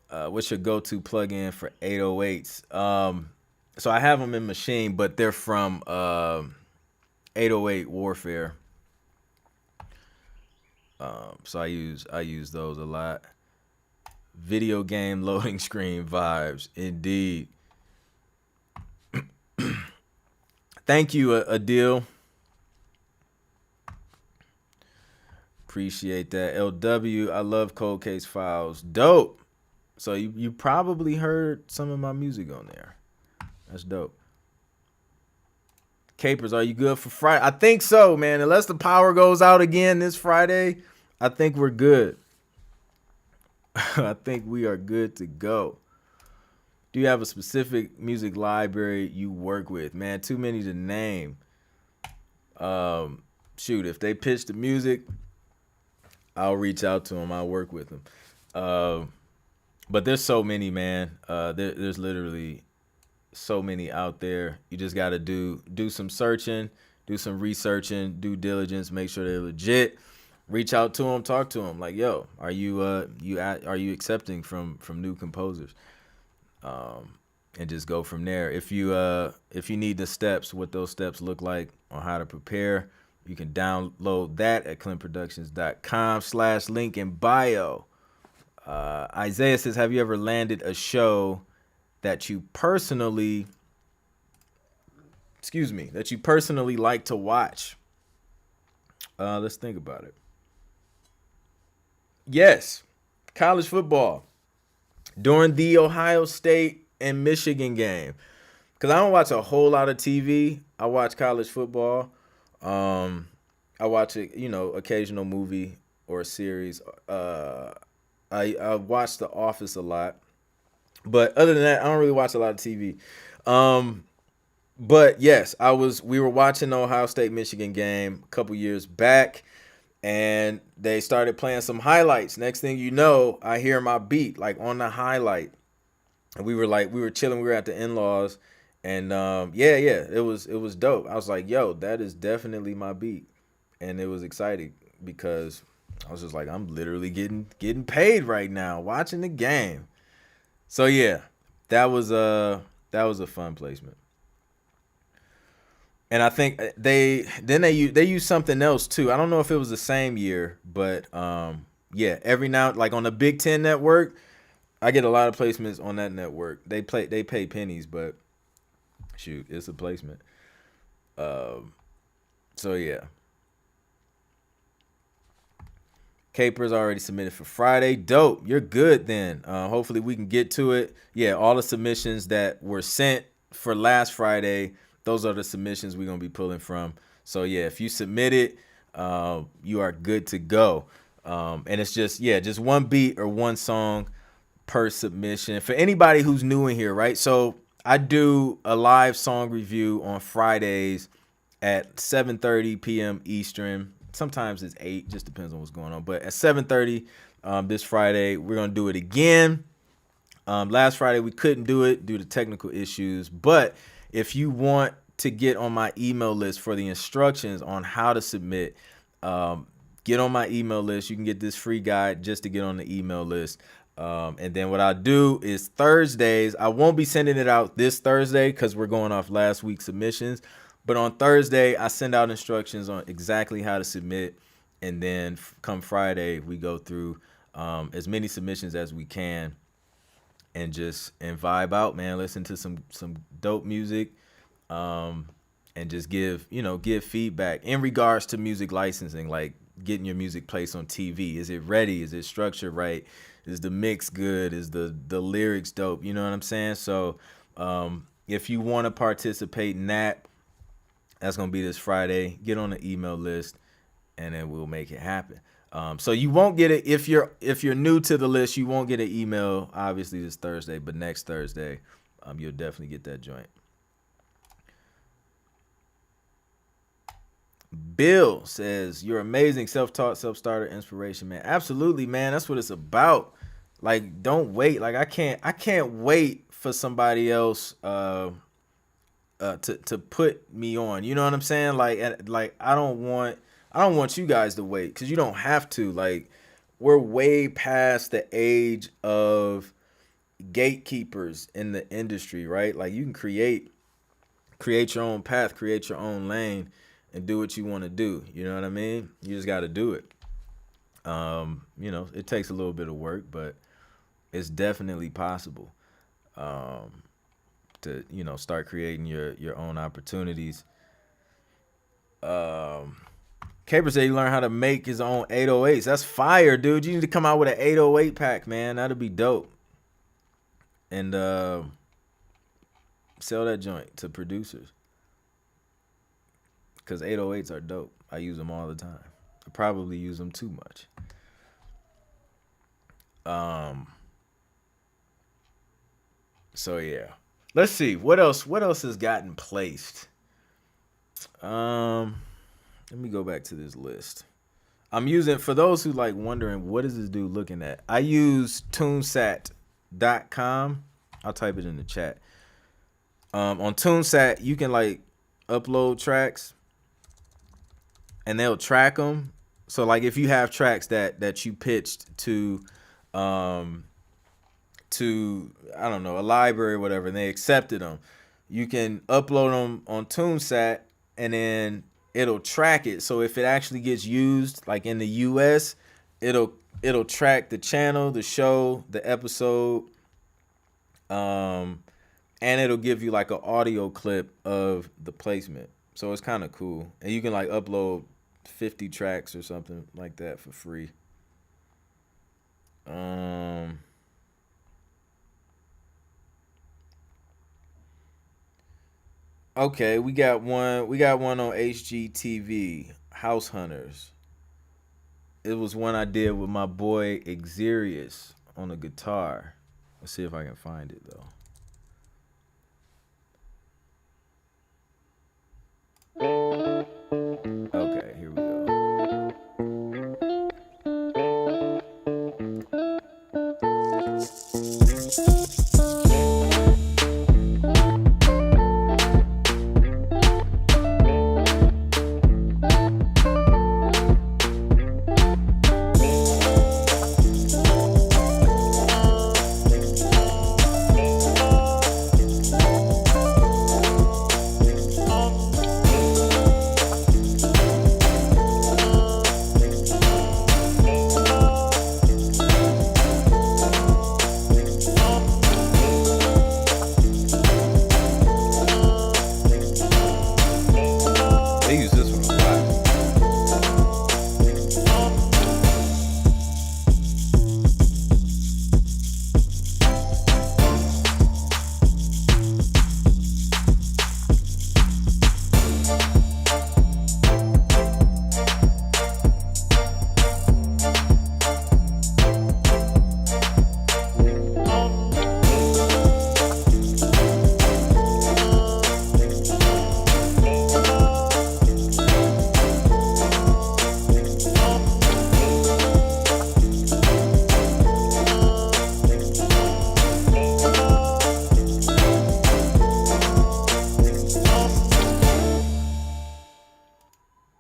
[SPEAKER 1] What's your go-to plugin for 808s? So I have them in Machine, but they're from 808 Warfare. So I use those a lot. Video game loading screen vibes, indeed. Thank you, Adil. Appreciate that. LW, I love Cold Case Files. Dope. So you probably heard some of my music on there. That's dope. Capers, are you good for Friday? I think so, man. Unless the power goes out again this Friday, I think we're good. I think we are good to go. Do you have a specific music library you work with? Man, too many to name. Shoot, if they pitch the music, I'll reach out to them. I'll work with them. But there's so many, man. There's literally so many out there. You just got to do some searching, do some researching, due diligence, make sure they're legit. Reach out to them, talk to them. Like, yo, are you accepting from new composers? And just go from there. If you need the steps, what those steps look like on how to prepare, you can download that at clintproductions.com/link in bio. Isaiah says, have you ever landed a show that you personally like to watch? Let's think about it. Yes, college football during the Ohio State and Michigan game. Because I don't watch a whole lot of TV. I watch college football. I watch occasional movie or a series. I watch The Office a lot. But other than that, I don't really watch a lot of TV. But yes, we were watching the Ohio State Michigan game a couple years back, and they started playing some highlights. Next thing you know, I hear my beat like on the highlight. And we were chilling, we were at the in-laws, and it was dope. I was like, yo, that is definitely my beat. And it was exciting because I was just like, I'm literally getting paid right now watching the game. So yeah, that was a fun placement. And I think they used something else too. I don't know if it was the same year, but every now, like on the Big Ten network, I get a lot of placements on that network. They pay pennies, but shoot, it's a placement. So yeah. Capers already submitted for Friday. Dope. You're good then. Hopefully we can get to it. Yeah, all the submissions that were sent for last Friday, those are the submissions we're going to be pulling from. So yeah, if you submit it, you are good to go. And it's just one beat or one song per submission. For anybody who's new in here, right? So I do a live song review on Fridays at 7:30 p.m. Eastern. Sometimes it's 8, just depends on what's going on. But at 7:30 this Friday, we're going to do it again. Last Friday, we couldn't do it due to technical issues. But if you want to get on my email list for the instructions on how to submit, get on my email list. You can get this free guide just to get on the email list. And then what I do is Thursdays, I won't be sending it out this Thursday because we're going off last week's submissions. But on Thursday, I send out instructions on exactly how to submit. And then come Friday, we go through as many submissions as we can and vibe out, man. Listen to some dope music and just give feedback in regards to music licensing, like getting your music placed on TV. Is it ready? Is it structured right? Is the mix good? Is the lyrics dope? You know what I'm saying? So if you want to participate in that, that's going to be this Friday. Get on the email list, and then we'll make it happen. So you won't get it if you're new to the list. You won't get an email, obviously, this Thursday, but next Thursday, you'll definitely get that joint. Bill says, you're amazing, self-taught, self-starter, inspiration, man. Absolutely, man. That's what it's about. Like, don't wait. Like, I can't wait for somebody else to put me on. You know what I'm saying? Like I don't want you guys to wait, because you don't have to. Like, we're way past the age of gatekeepers in the industry, right? Like, you can create your own path, create your own lane, and do what you want to do. You know what I mean? You just got to do it. It takes a little bit of work, but it's definitely possible to start creating your own opportunities. Um, Caper said he learned how to make his own 808s. That's fire, dude. You need to come out with an 808 pack, man. That'd be dope. And sell that joint to producers. Because 808s are dope. I use them all the time. I probably use them too much. So yeah. Let's see. What else has gotten placed? Let me go back to this list. I'm using, for those who like wondering what is this dude looking at, I use tunesat.com. I'll type it in the chat. On Tunesat, you can like upload tracks and they'll track them. So like if you have tracks that you pitched to I don't know, a library or whatever, and they accepted them, you can upload them on Tunesat and then it'll track it. So if it actually gets used like in the US, it'll track the channel, the show, the episode, and it'll give you like an audio clip of the placement. So it's kind of cool. And you can like upload 50 tracks or something like that for free. Okay, we got one on HGTV, House Hunters. It was one I did with my boy Xerius on the guitar. Let's see if I can find it though. Okay, here we go.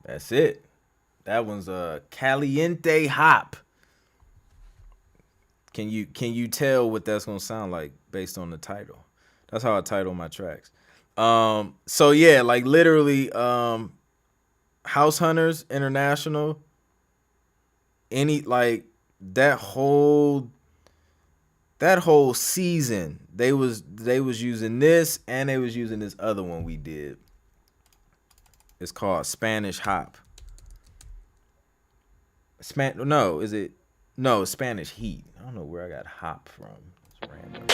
[SPEAKER 1] That's it. That one's a Caliente Hop. Can you tell what that's gonna sound like based on the title? That's how I title my tracks. So yeah, like literally, House Hunters International. Any like that whole season, they was using this and they was using this other one we did. It's called Spanish Hop. Spanish Heat. I don't know where I got hop from. It's random.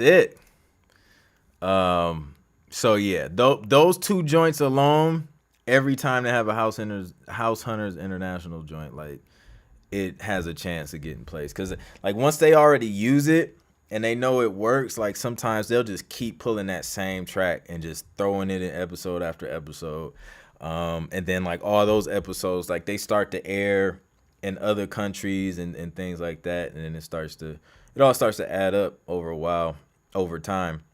[SPEAKER 1] that's it. So yeah, those two joints alone, every time they have a House Hunters International joint, like it has a chance of getting placed. Cause like once they already use it and they know it works, like sometimes they'll just keep pulling that same track and just throwing it in episode after episode. And then like all those episodes, like they start to air in other countries and things like that. And then it all starts to add up over time.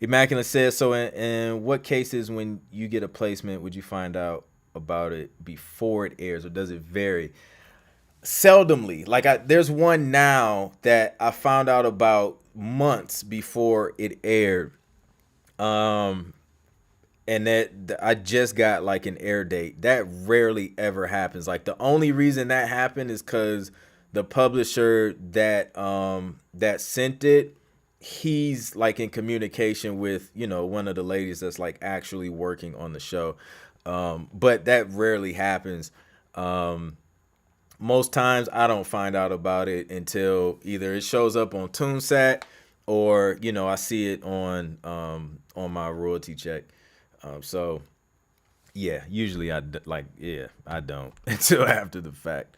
[SPEAKER 1] Immaculate says, so in what cases when you get a placement would you find out about it before it airs, or does it vary? Seldomly. Like there's one now that I found out about months before it aired. And that I just got like an air date. That rarely ever happens. Like the only reason that happened is because the publisher that sent it, he's like in communication with, one of the ladies that's like actually working on the show. But that rarely happens. Most times I don't find out about it until either it shows up on TuneSat or, I see it on my royalty check. So yeah, usually I don't until after the fact.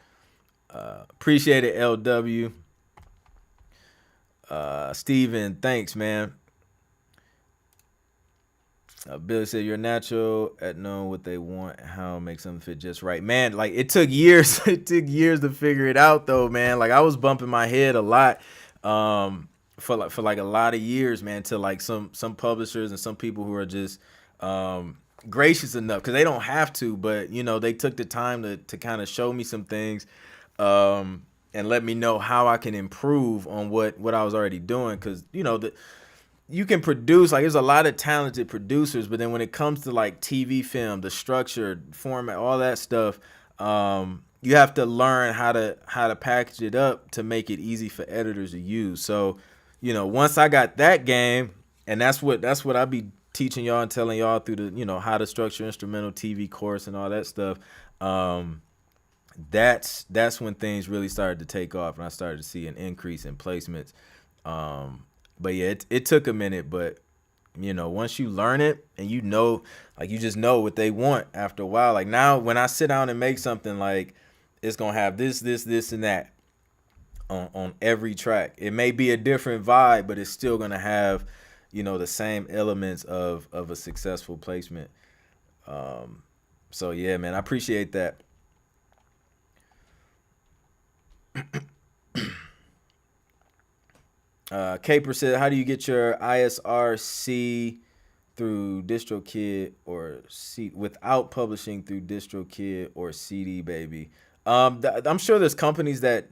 [SPEAKER 1] Appreciate it, LW. Steven, thanks, man. Billy said you're natural at knowing what they want and how to make something fit just right. Man, like it took years. It took years to figure it out though, man. Like I was bumping my head a lot for like a lot of years, man, to like some publishers and some people who are just gracious enough, because they don't have to, but they took the time to kind of show me some things and let me know how I can improve on what I was already doing. Because you can produce, like there's a lot of talented producers, but then when it comes to like TV film, the structure, format, all that stuff, you have to learn how to package it up to make it easy for editors to use. So once I got that game, and that's what I be teaching y'all and telling y'all through the how to structure instrumental TV course and all that stuff. That's when things really started to take off, and I started to see an increase in placements. But yeah, it took a minute, but once you learn it and like you just know what they want after a while. Like now when I sit down and make something, like it's gonna have this and that on every track. It may be a different vibe, but it's still gonna have the same elements of a successful placement. So yeah, man, I appreciate that. Caper said, how do you get your ISRC through DistroKid or C without publishing through DistroKid or CD Baby? I'm sure there's companies that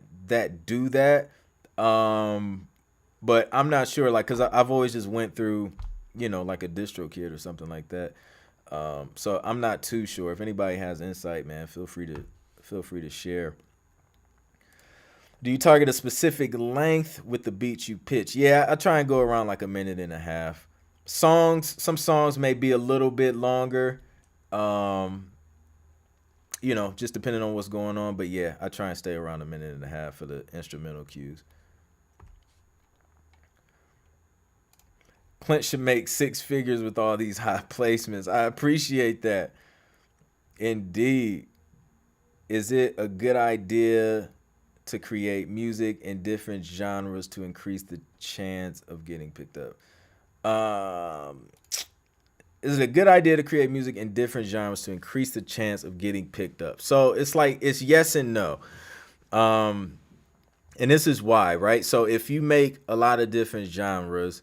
[SPEAKER 1] do that, but I'm not sure, like, because I've always just went through like a DistroKid or something like that. So I'm not too sure. If anybody has insight, man, feel free to share. Do you target a specific length with the beats you pitch? Yeah, I try and go around like a minute and a half. Some songs may be a little bit longer, just depending on what's going on. But yeah, I try and stay around a minute and a half for the instrumental cues. Clint should make 6 figures with all these high placements. I appreciate that. Indeed. Is it a good idea to create music in different genres to increase the chance of getting picked up? Is it a good idea to create music in different genres to increase the chance of getting picked up? So it's yes and no. And this is why, right? So if you make a lot of different genres,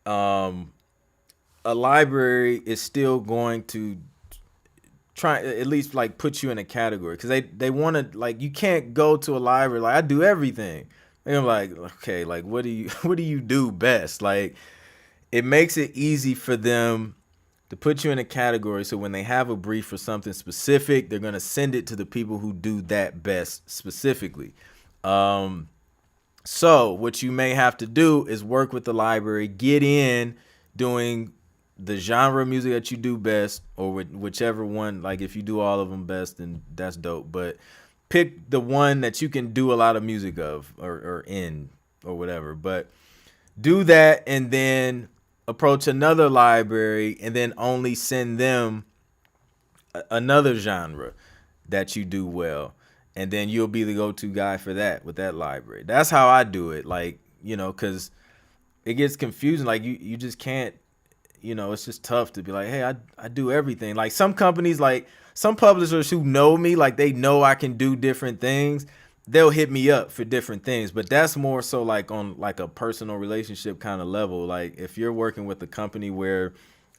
[SPEAKER 1] a library is still going to try at least like put you in a category, because they want to, like, you can't go to a library like I do everything. And I'm like, okay, like what do you do best? Like it makes it easy for them to put you in a category, so when they have a brief for something specific, they're going to send it to the people who do that best specifically. So what you may have to do is work with the library, get in doing the genre of music that you do best, or whichever one. Like if you do all of them best, then that's dope. But pick the one that you can do a lot of music of or in, or whatever. But do that and then approach another library and then only send them another genre that you do well, and then you'll be the go-to guy for that with that library. That's how I do it. Like, because it gets confusing. Like you just can't, it's just tough to be like, hey, I do everything. Like some companies, like some publishers who know me, like they know I can do different things. They'll hit me up for different things, but that's more so like on like a personal relationship kind of level. Like if you're working with a company where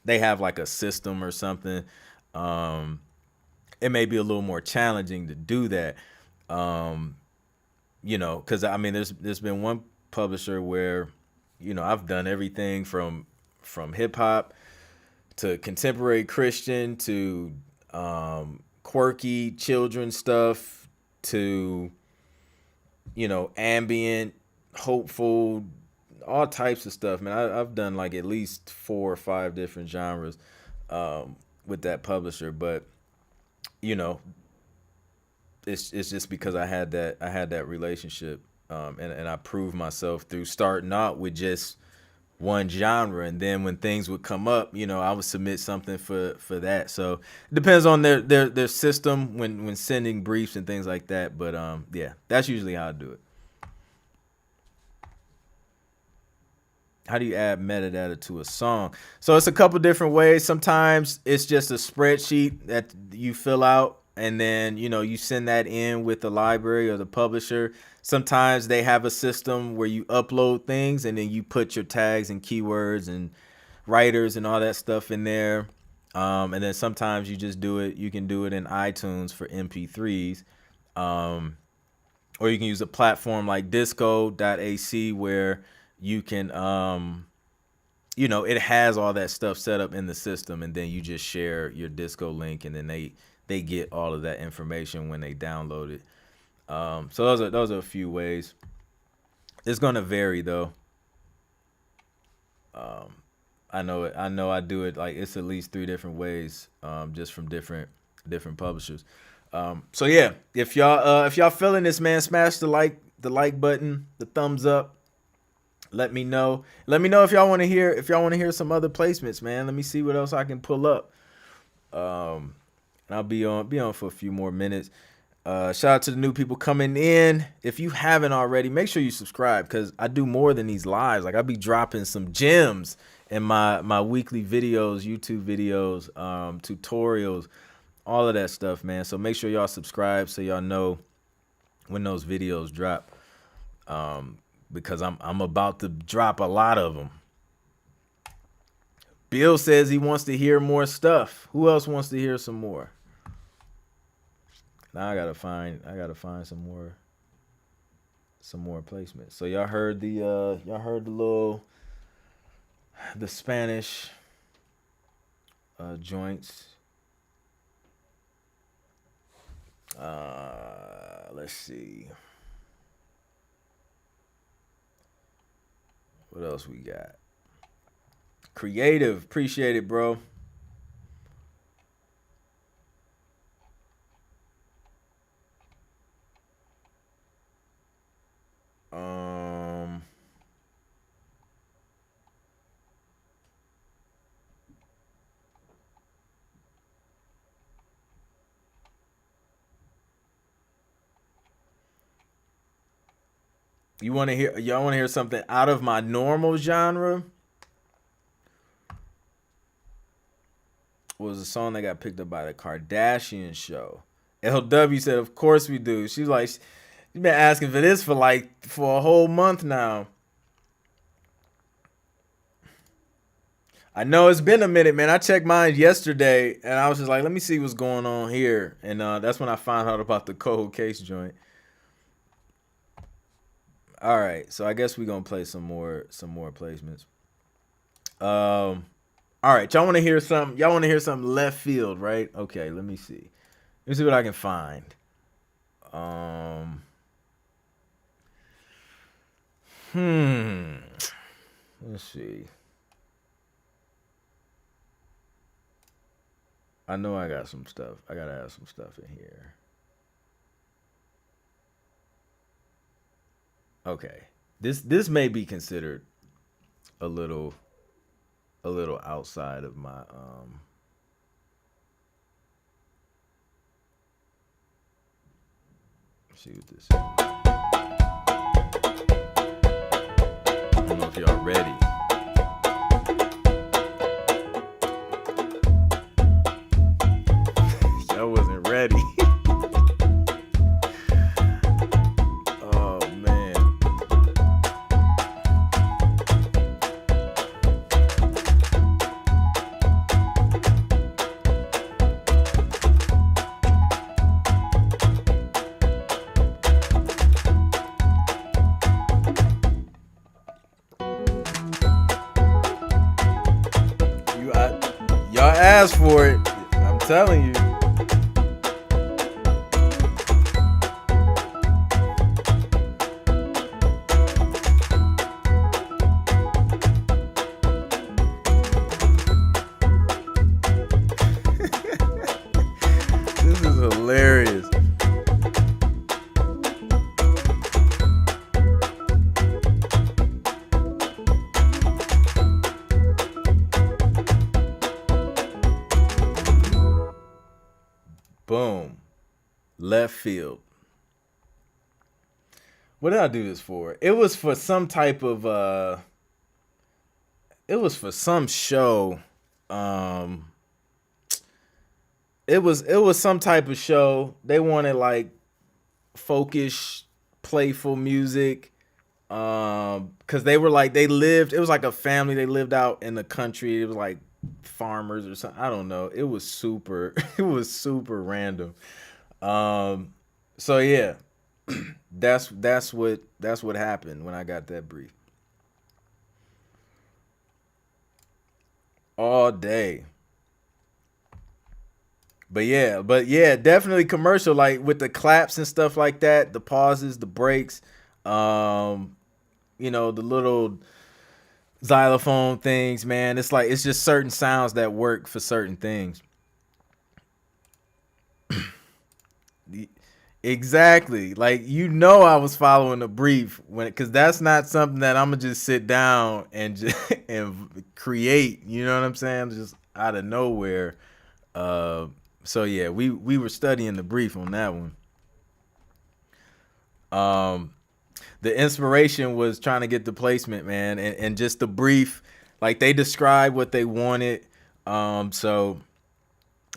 [SPEAKER 1] they have like a system or something, it may be a little more challenging to do that. Because I mean, there's been one publisher where, I've done everything from hip hop to contemporary Christian to quirky children stuff to ambient, hopeful, all types of stuff, man. I've done like at least 4 or 5 different genres with that publisher, but you know, it's just because I had that relationship, and I proved myself through starting out with just one genre, and then when things would come up, I would submit something for that. So it depends on their system when sending briefs and things like that. But yeah, that's usually how I do it. How do you add metadata to a song? So it's a couple different ways. Sometimes it's just a spreadsheet that you fill out, and then you send that in with the library or the publisher. Sometimes they have a system where you upload things and then you put your tags and keywords and writers and all that stuff in there. And then sometimes you just do it. You can do it in iTunes for MP3s. Or you can use a platform like disco.ac where you can, it has all that stuff set up in the system, and then you just share your disco link, and then they get all of that information when they download it. So those are a few ways. It's gonna vary though. I know it. I know I do it like it's at least 3 different ways, just from different publishers. So yeah, if y'all feeling this, man, smash the like button, the thumbs up. Let me know. Let me know if y'all want to hear some other placements, man. Let me see what else I can pull up. And I'll be on for a few more minutes. Shout out to the new people coming in. If you haven't already, make sure you subscribe, because I do more than these lives. Like I be dropping some gems in my weekly videos, YouTube videos, tutorials, all of that stuff, man. So make sure y'all subscribe so y'all know when those videos drop. Because I'm about to drop a lot of them. Bill says he wants to hear more stuff. Who else wants to hear some more? Now I gotta find some more placements. So y'all heard the Spanish joints. Let's see. What else we got? Creative, appreciate it, bro. Y'all want to hear something out of my normal genre? Was a song that got picked up by the Kardashian show. LW said, "Of course we do." She's like, she's been asking for this for a whole month now. I know it's been a minute, man. I checked mine yesterday, and I was just like, let me see what's going on here. And that's when I found out about the cold case joint. All right, so I guess we're gonna play some more placements. All right, y'all want to hear something? Y'all want to hear something left field, right? Okay, let me see. Let me see what I can find. Let's see. I know I got some stuff. I gotta have some stuff in here. Okay. This may be considered a little outside of my let's see what this is. I don't know if y'all ready. Y'all wasn't ready. Oh man. Y'all asked for it. I'm telling you. This is hilarious. Boom. Left field. What did I do this for? It was for some type of it was for some show. Um it was some type of show. They wanted like folkish, playful music. Cause they were like they lived. It was like a family. They lived out in the country. It was like farmers or something. I don't know. It was super. It was super random. So yeah, that's what happened when I got that brief all day. But yeah, definitely commercial, like with the claps and stuff like that, the pauses, the breaks, um, the little xylophone things, man. It's like it's just certain sounds that work for certain things. Exactly. Like I was following the brief when because that's not something that I'm gonna just sit down and just and create. You know what I'm saying? Just out of nowhere. Uh, so yeah, we were studying the brief on that one. Um, the inspiration was trying to get the placement, man, and just the brief. Like they described what they wanted. So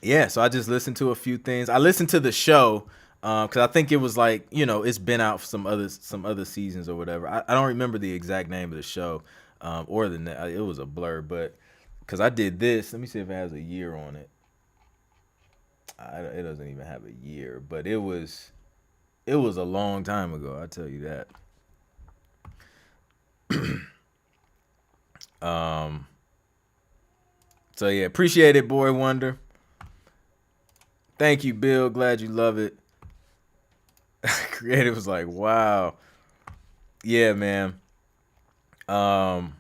[SPEAKER 1] yeah, so I just listened to a few things. I listened to the show because I think it was like it's been out for some other seasons or whatever. I don't remember the exact name of the show or it was a blur, but because I did this. Let me see if it has a year on it. It doesn't even have a year, but it was a long time ago. I tell you that. Um, so yeah, appreciate it, Boy Wonder. Thank you, Bill. Glad you love it. Creative was like, wow. Yeah, man. Um,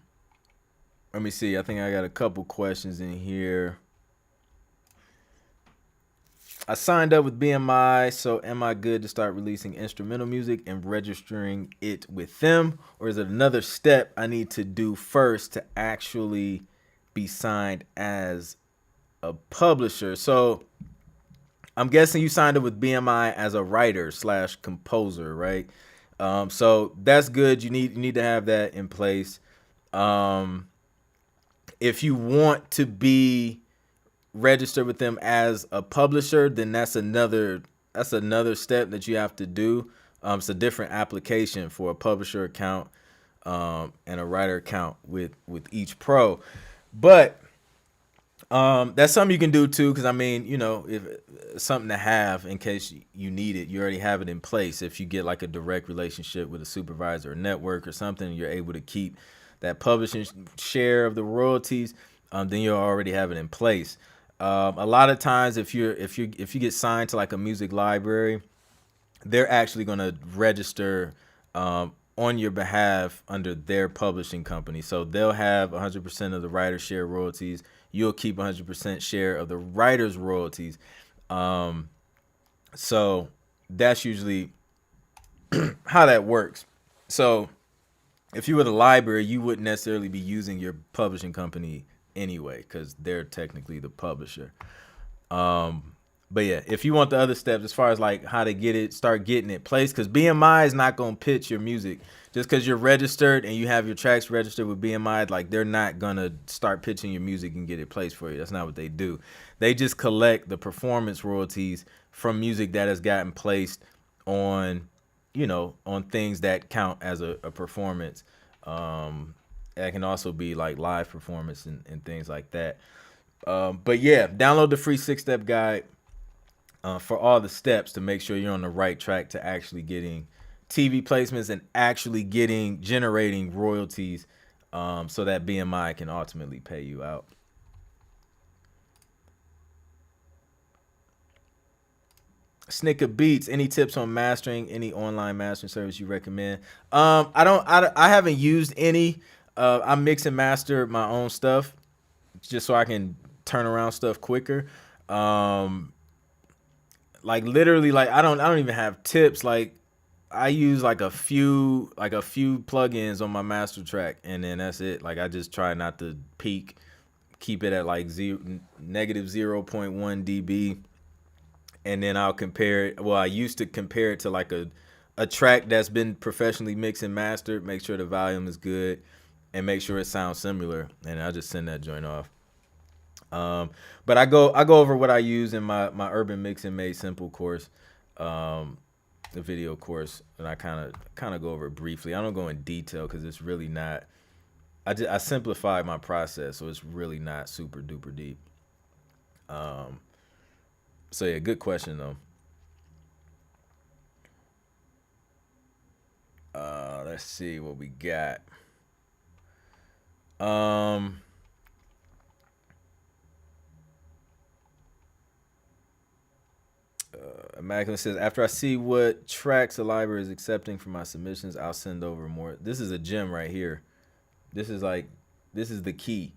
[SPEAKER 1] Let me see. I think I got a couple questions in here. I signed up with BMI, so am I good to start releasing instrumental music and registering it with them? Or is it another step I need to do first to actually be signed as a publisher? So I'm guessing you signed up with BMI as a writer slash composer, right? So that's good. You need to have that in place. Um, if you want to be registered with them as a publisher, then that's another step that you have to do. It's a different application for a publisher account and a writer account with each pro. But that's something you can do too, because I mean, if something to have in case you need it, you already have it in place. If you get like a direct relationship with a supervisor or network or something, you're able to keep that publishing share of the royalties. Then you already have it in place. A lot of times, if you get signed to like a music library, they're actually going to register on your behalf under their publishing company. So they'll have 100% of the writer share royalties. You'll keep 100% share of the writer's royalties. So that's usually how that works. So if you were the library, you wouldn't necessarily be using your publishing company anyway, because they're technically the publisher. But yeah, if you want the other steps as far as like how to get it, start getting it placed, because BMI is not gonna pitch your music just because you're registered and you have your tracks registered with BMI. Like they're not gonna start pitching your music and get it placed for you. That's not what they do. They just collect the performance royalties from music that has gotten placed on, on things that count as a performance. That can also be like live performance and things like that. But yeah, download the free 6-step guide for all the steps to make sure you're on the right track to actually getting TV placements and actually generating royalties, so that BMI can ultimately pay you out. Snicker Beats, any tips on mastering? Any online mastering service you recommend? I haven't used any. I mix and master my own stuff just so I can turn around stuff quicker. Like literally, like I don't even have tips. Like I use like a few plugins on my master track, and then that's it. Like I just try not to peak, keep it at like negative 0.1 dB, and then I'll compare it. Well, I used to compare it to like a track that's been professionally mixed and mastered, make sure the volume is good, and make sure it sounds similar, and I'll just send that joint off. But I go over what I use in my Urban Mixing Made Simple course, the video course, and I kind of go over it briefly. I don't go in detail because it's really not. I simplified my process, so it's really not super duper deep. So yeah, good question though. Let's see what we got. Immaculate says, after I see what tracks the library is accepting for my submissions, I'll send over more. This is a gem right here. This is the key.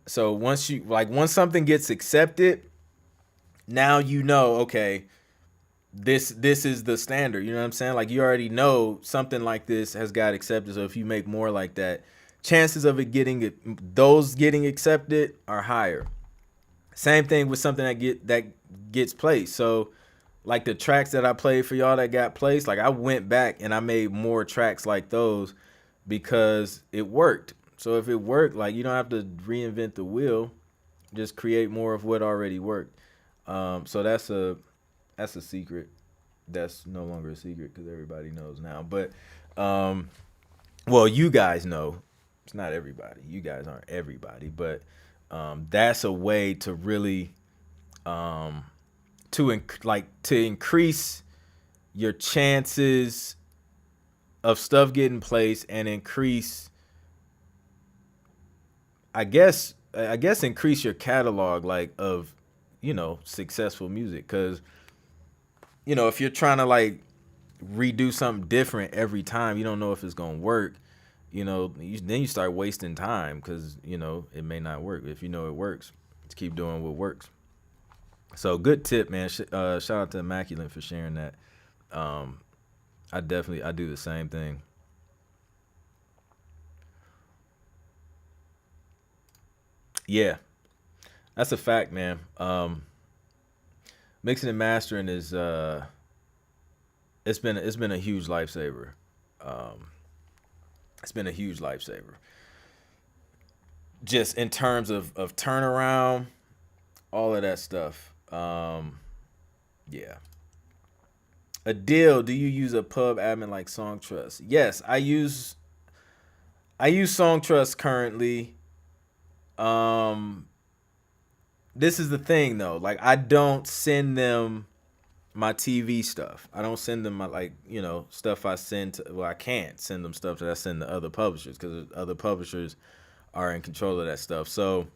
[SPEAKER 1] So once something gets accepted, now okay, this is the standard. You know what I'm saying? Like you already know something like this has got accepted. So if you make more like that, chances of getting accepted are higher. Same thing with something that gets placed. So like the tracks that I played for y'all that got placed, like I went back and I made more tracks like those because it worked. So if it worked, like you don't have to reinvent the wheel, just create more of what already worked. So that's a secret. That's no longer a secret because everybody knows now. But well, you guys know. It's not everybody. You guys aren't everybody, but that's a way to really to increase your chances of stuff getting placed and increase, I guess increase your catalog like of successful music, because if you're trying to like redo something different every time, you don't know if it's gonna work. Then you start wasting time because it may not work. If it works, just keep doing what works. So good tip, man. Shout out to Immaculate for sharing that. I do the same thing. Yeah, that's a fact, man. Mixing and mastering is it's been a huge lifesaver. It's been a huge lifesaver. Just in terms of turnaround, all of that stuff. Yeah. Adele, do you use a pub admin like Songtrust? Yes, I use Songtrust currently. This is the thing though. Like I don't send them my TV stuff. I don't send them my stuff I send to, well, I can't send them stuff that I send to other publishers because other publishers are in control of that stuff. So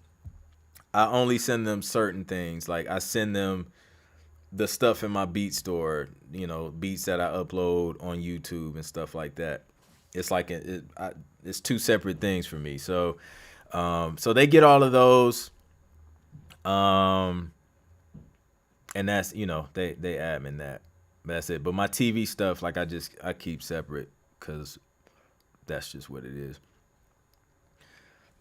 [SPEAKER 1] I only send them certain things. Like I send them the stuff in my beat store, beats that I upload on YouTube and stuff like that. It's like it's two separate things for me. So so they get all of those. And that's they admin that. That's it. But my TV stuff, like I keep separate because that's just what it is.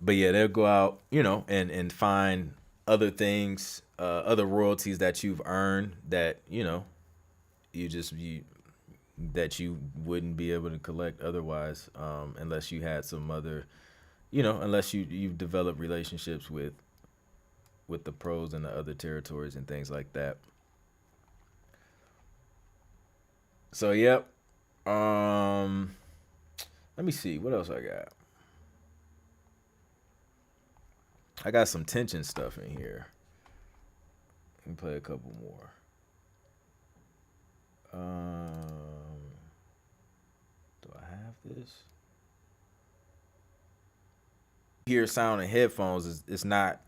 [SPEAKER 1] But yeah, they'll go out, and find other things, other royalties that you've earned that you that you wouldn't be able to collect otherwise, unless you had some other, unless you've developed relationships with the pros and the other territories and things like that. So yep. Um, Let me see what else I got. I got some tension stuff in here. Let me play a couple more. Do I have this? Hear sound in headphones is it's not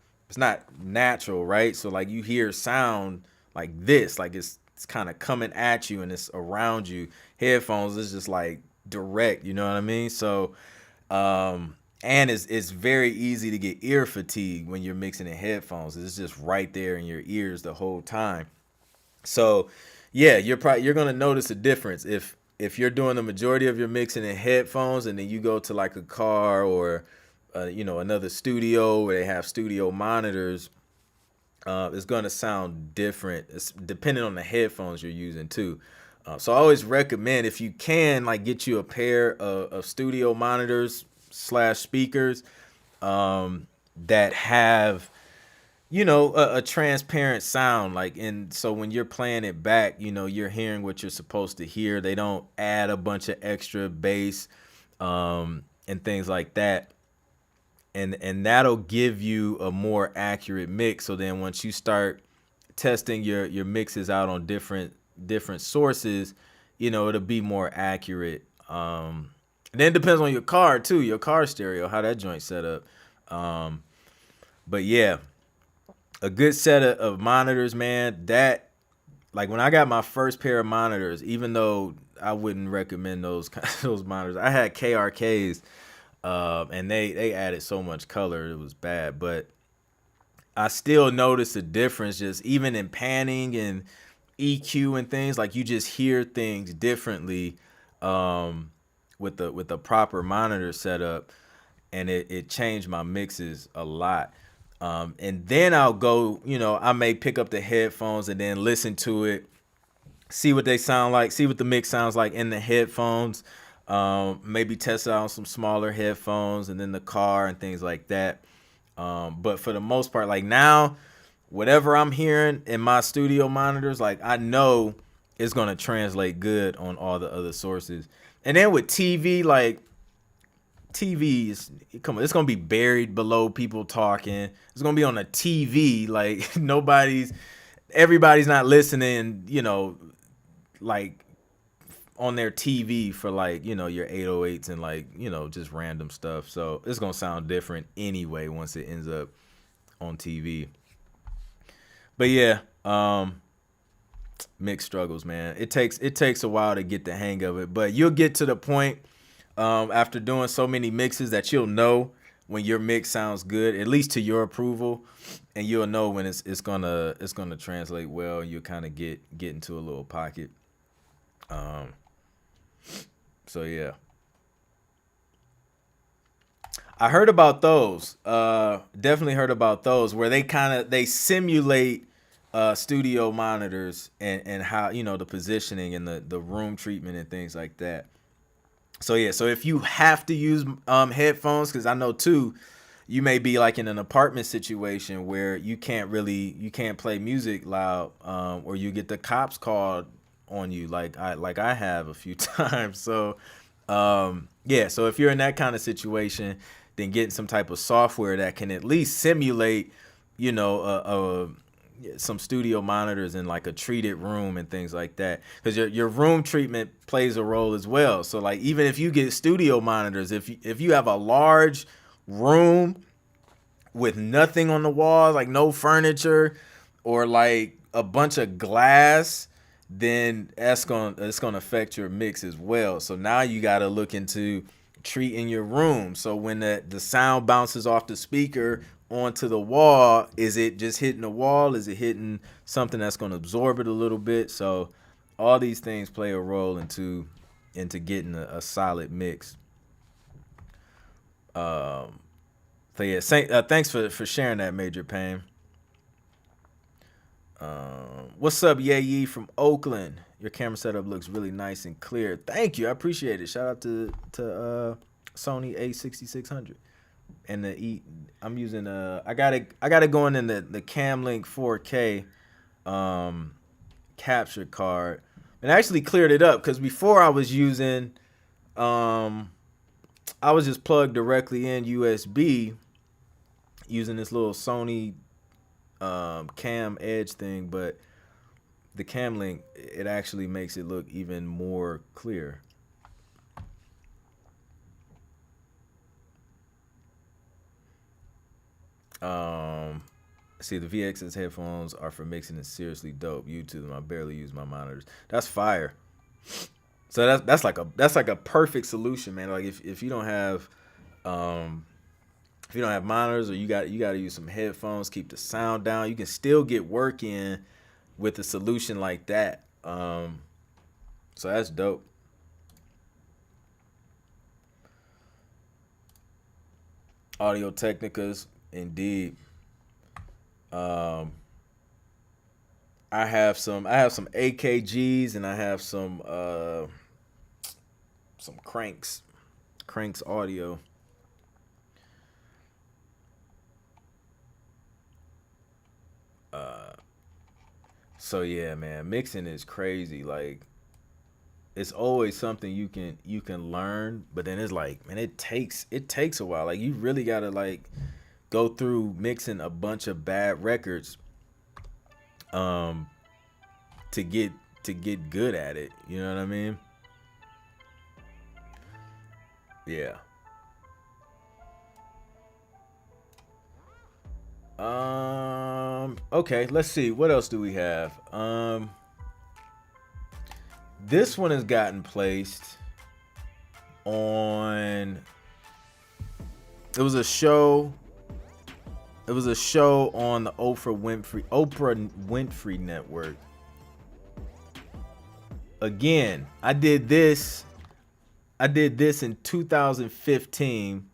[SPEAKER 1] natural, right? So like you hear sound like this, like it's kind of coming at you and it's around you. Headphones is just like direct, you know what I mean? So and it's very easy to get ear fatigue when you're mixing in headphones. It's just right there in your ears the whole time. So yeah, you're gonna notice a difference if you're doing the majority of your mixing in headphones and then you go to like a car or another studio where they have studio monitors. It's gonna sound different. It's depending on the headphones you're using too. So I always recommend if you can like get you a pair of studio monitors slash speakers that have a transparent sound, like, and so when you're playing it back, you're hearing what you're supposed to hear. They don't add a bunch of extra bass and things like that, and that'll give you a more accurate mix. So then once you start testing your mixes out on different sources, it'll be more accurate. And then it depends on your car too, your car stereo, how that joint set up. But yeah, a good set of monitors, man. That, like, when I got my first pair of monitors, even though I wouldn't recommend those those monitors, I had KRKs, and they added so much color, it was bad. But I still noticed a difference, just even in panning and EQ and things. Like, you just hear things differently with the proper monitor setup, and it changed my mixes a lot. And then I'll go, I may pick up the headphones and then listen to it, see what they sound like, see what the mix sounds like in the headphones. Maybe test it out on some smaller headphones and then the car and things like that. But for the most part, like now, whatever I'm hearing in my studio monitors, like I know it's gonna translate good on all the other sources. And then with TV, like TV is, come on, it's gonna be buried below people talking. It's gonna be on a TV, like everybody's not listening, like on their TV for like, your 808s and like, just random stuff. So it's gonna sound different anyway once it ends up on TV. But yeah, mixed struggles, man. It takes a while to get the hang of it, but you'll get to the point after doing so many mixes that you'll know when your mix sounds good, at least to your approval, and you'll know when it's gonna translate well, and you'll kind of get into a little pocket. So yeah, I heard about those. Definitely heard about those where they simulate studio monitors and how the positioning and the room treatment and things like that. So yeah, so if you have to use headphones, because I know too, you may be like in an apartment situation where you can't play music loud, or you get the cops called on you, like I have a few times. So yeah, so if you're in that kind of situation, then getting some type of software that can at least simulate, some studio monitors in like a treated room and things like that, because your room treatment plays a role as well. So like even if you get studio monitors, if you have a large room with nothing on the walls, like no furniture or like a bunch of glass, then it's gonna affect your mix as well. So now you got to look into treating your room. So when the sound bounces off the speaker onto the wall, is it just hitting the wall? Is it hitting something that's going to absorb it a little bit? So all these things play a role into getting a solid mix. So yeah, thanks for sharing that, Major Pain. What's up, Yee from Oakland? Your camera setup looks really nice and clear. Thank you, I appreciate it. Shout out to Sony A6600 and the E. I'm using I got it going in the Camlink 4K capture card, and I actually cleared it up because before I was using I was just plugged directly in USB using this little Sony cam edge thing, but the cam link, it actually makes it look even more clear. See, the VXS headphones are for mixing. It's seriously dope. YouTube them. I barely use my monitors. That's fire. So that's like a perfect solution, man. Like if you don't have monitors, or you got to use some headphones, keep the sound down, you can still get work in with a solution like that. So that's dope. Audio Technicas, indeed. I have some AKGs, and I have some cranks audio. So yeah, man, mixing is crazy. Like, it's always something you can learn, but then it's like, man, it takes a while. Like, you really gotta like go through mixing a bunch of bad records to get good at it. You know what I mean? Yeah. Okay, let's see. What else do we have? This one has gotten placed on. It was a show on the Oprah Winfrey Network. Again, I did this in 2015.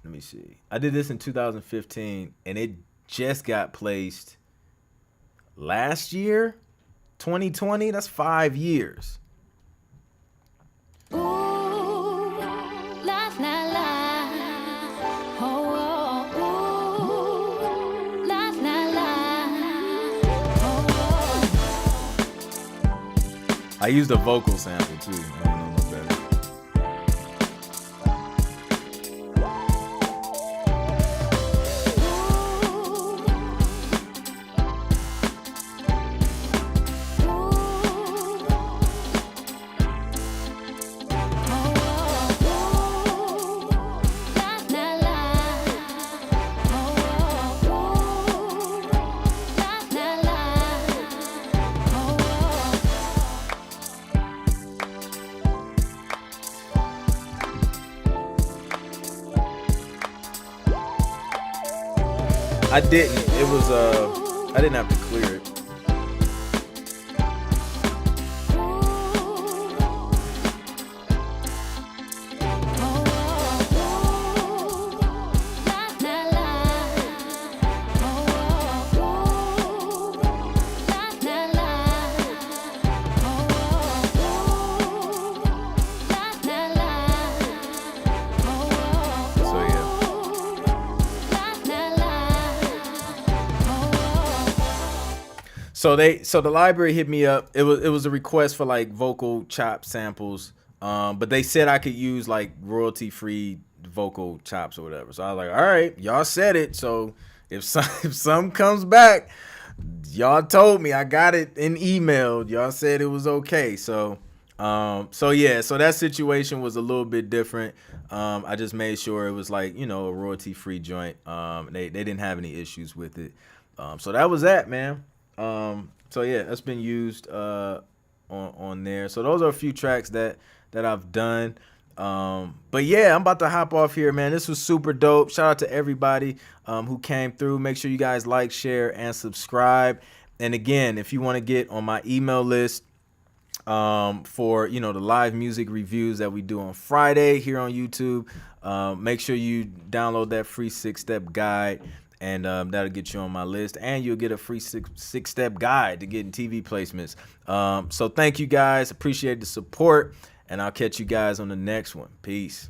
[SPEAKER 1] Let me see. I did this in 2015, and it just got placed last year, 2020. That's 5 years.
[SPEAKER 2] Ooh, life's not life. Oh, oh, ooh, life's not life. Oh.
[SPEAKER 1] I used a vocal sample too. I don't know no better. I didn't. It was I didn't have to clear it. So the library hit me up. It was a request for like vocal chop samples. But they said I could use like royalty free vocal chops or whatever. So I was like, all right, y'all said it. So if some comes back, y'all told me, I got it in email. Y'all said it was okay. So yeah, so that situation was a little bit different. I just made sure it was like, a royalty free joint. They didn't have any issues with it. So that was that, man. So yeah, that's been used on there. So those are a few tracks that I've done. But yeah, I'm about to hop off here, man. This was super dope. Shout out to everybody who came through. Make sure you guys like, share, and subscribe. And again, if you want to get on my email list, for the live music reviews that we do on Friday here on YouTube. Make sure you download that free 6-step guide, and that'll get you on my list, and you'll get a free six-step guide to getting TV placements. So thank you guys, appreciate the support, and I'll catch you guys on the next one. Peace.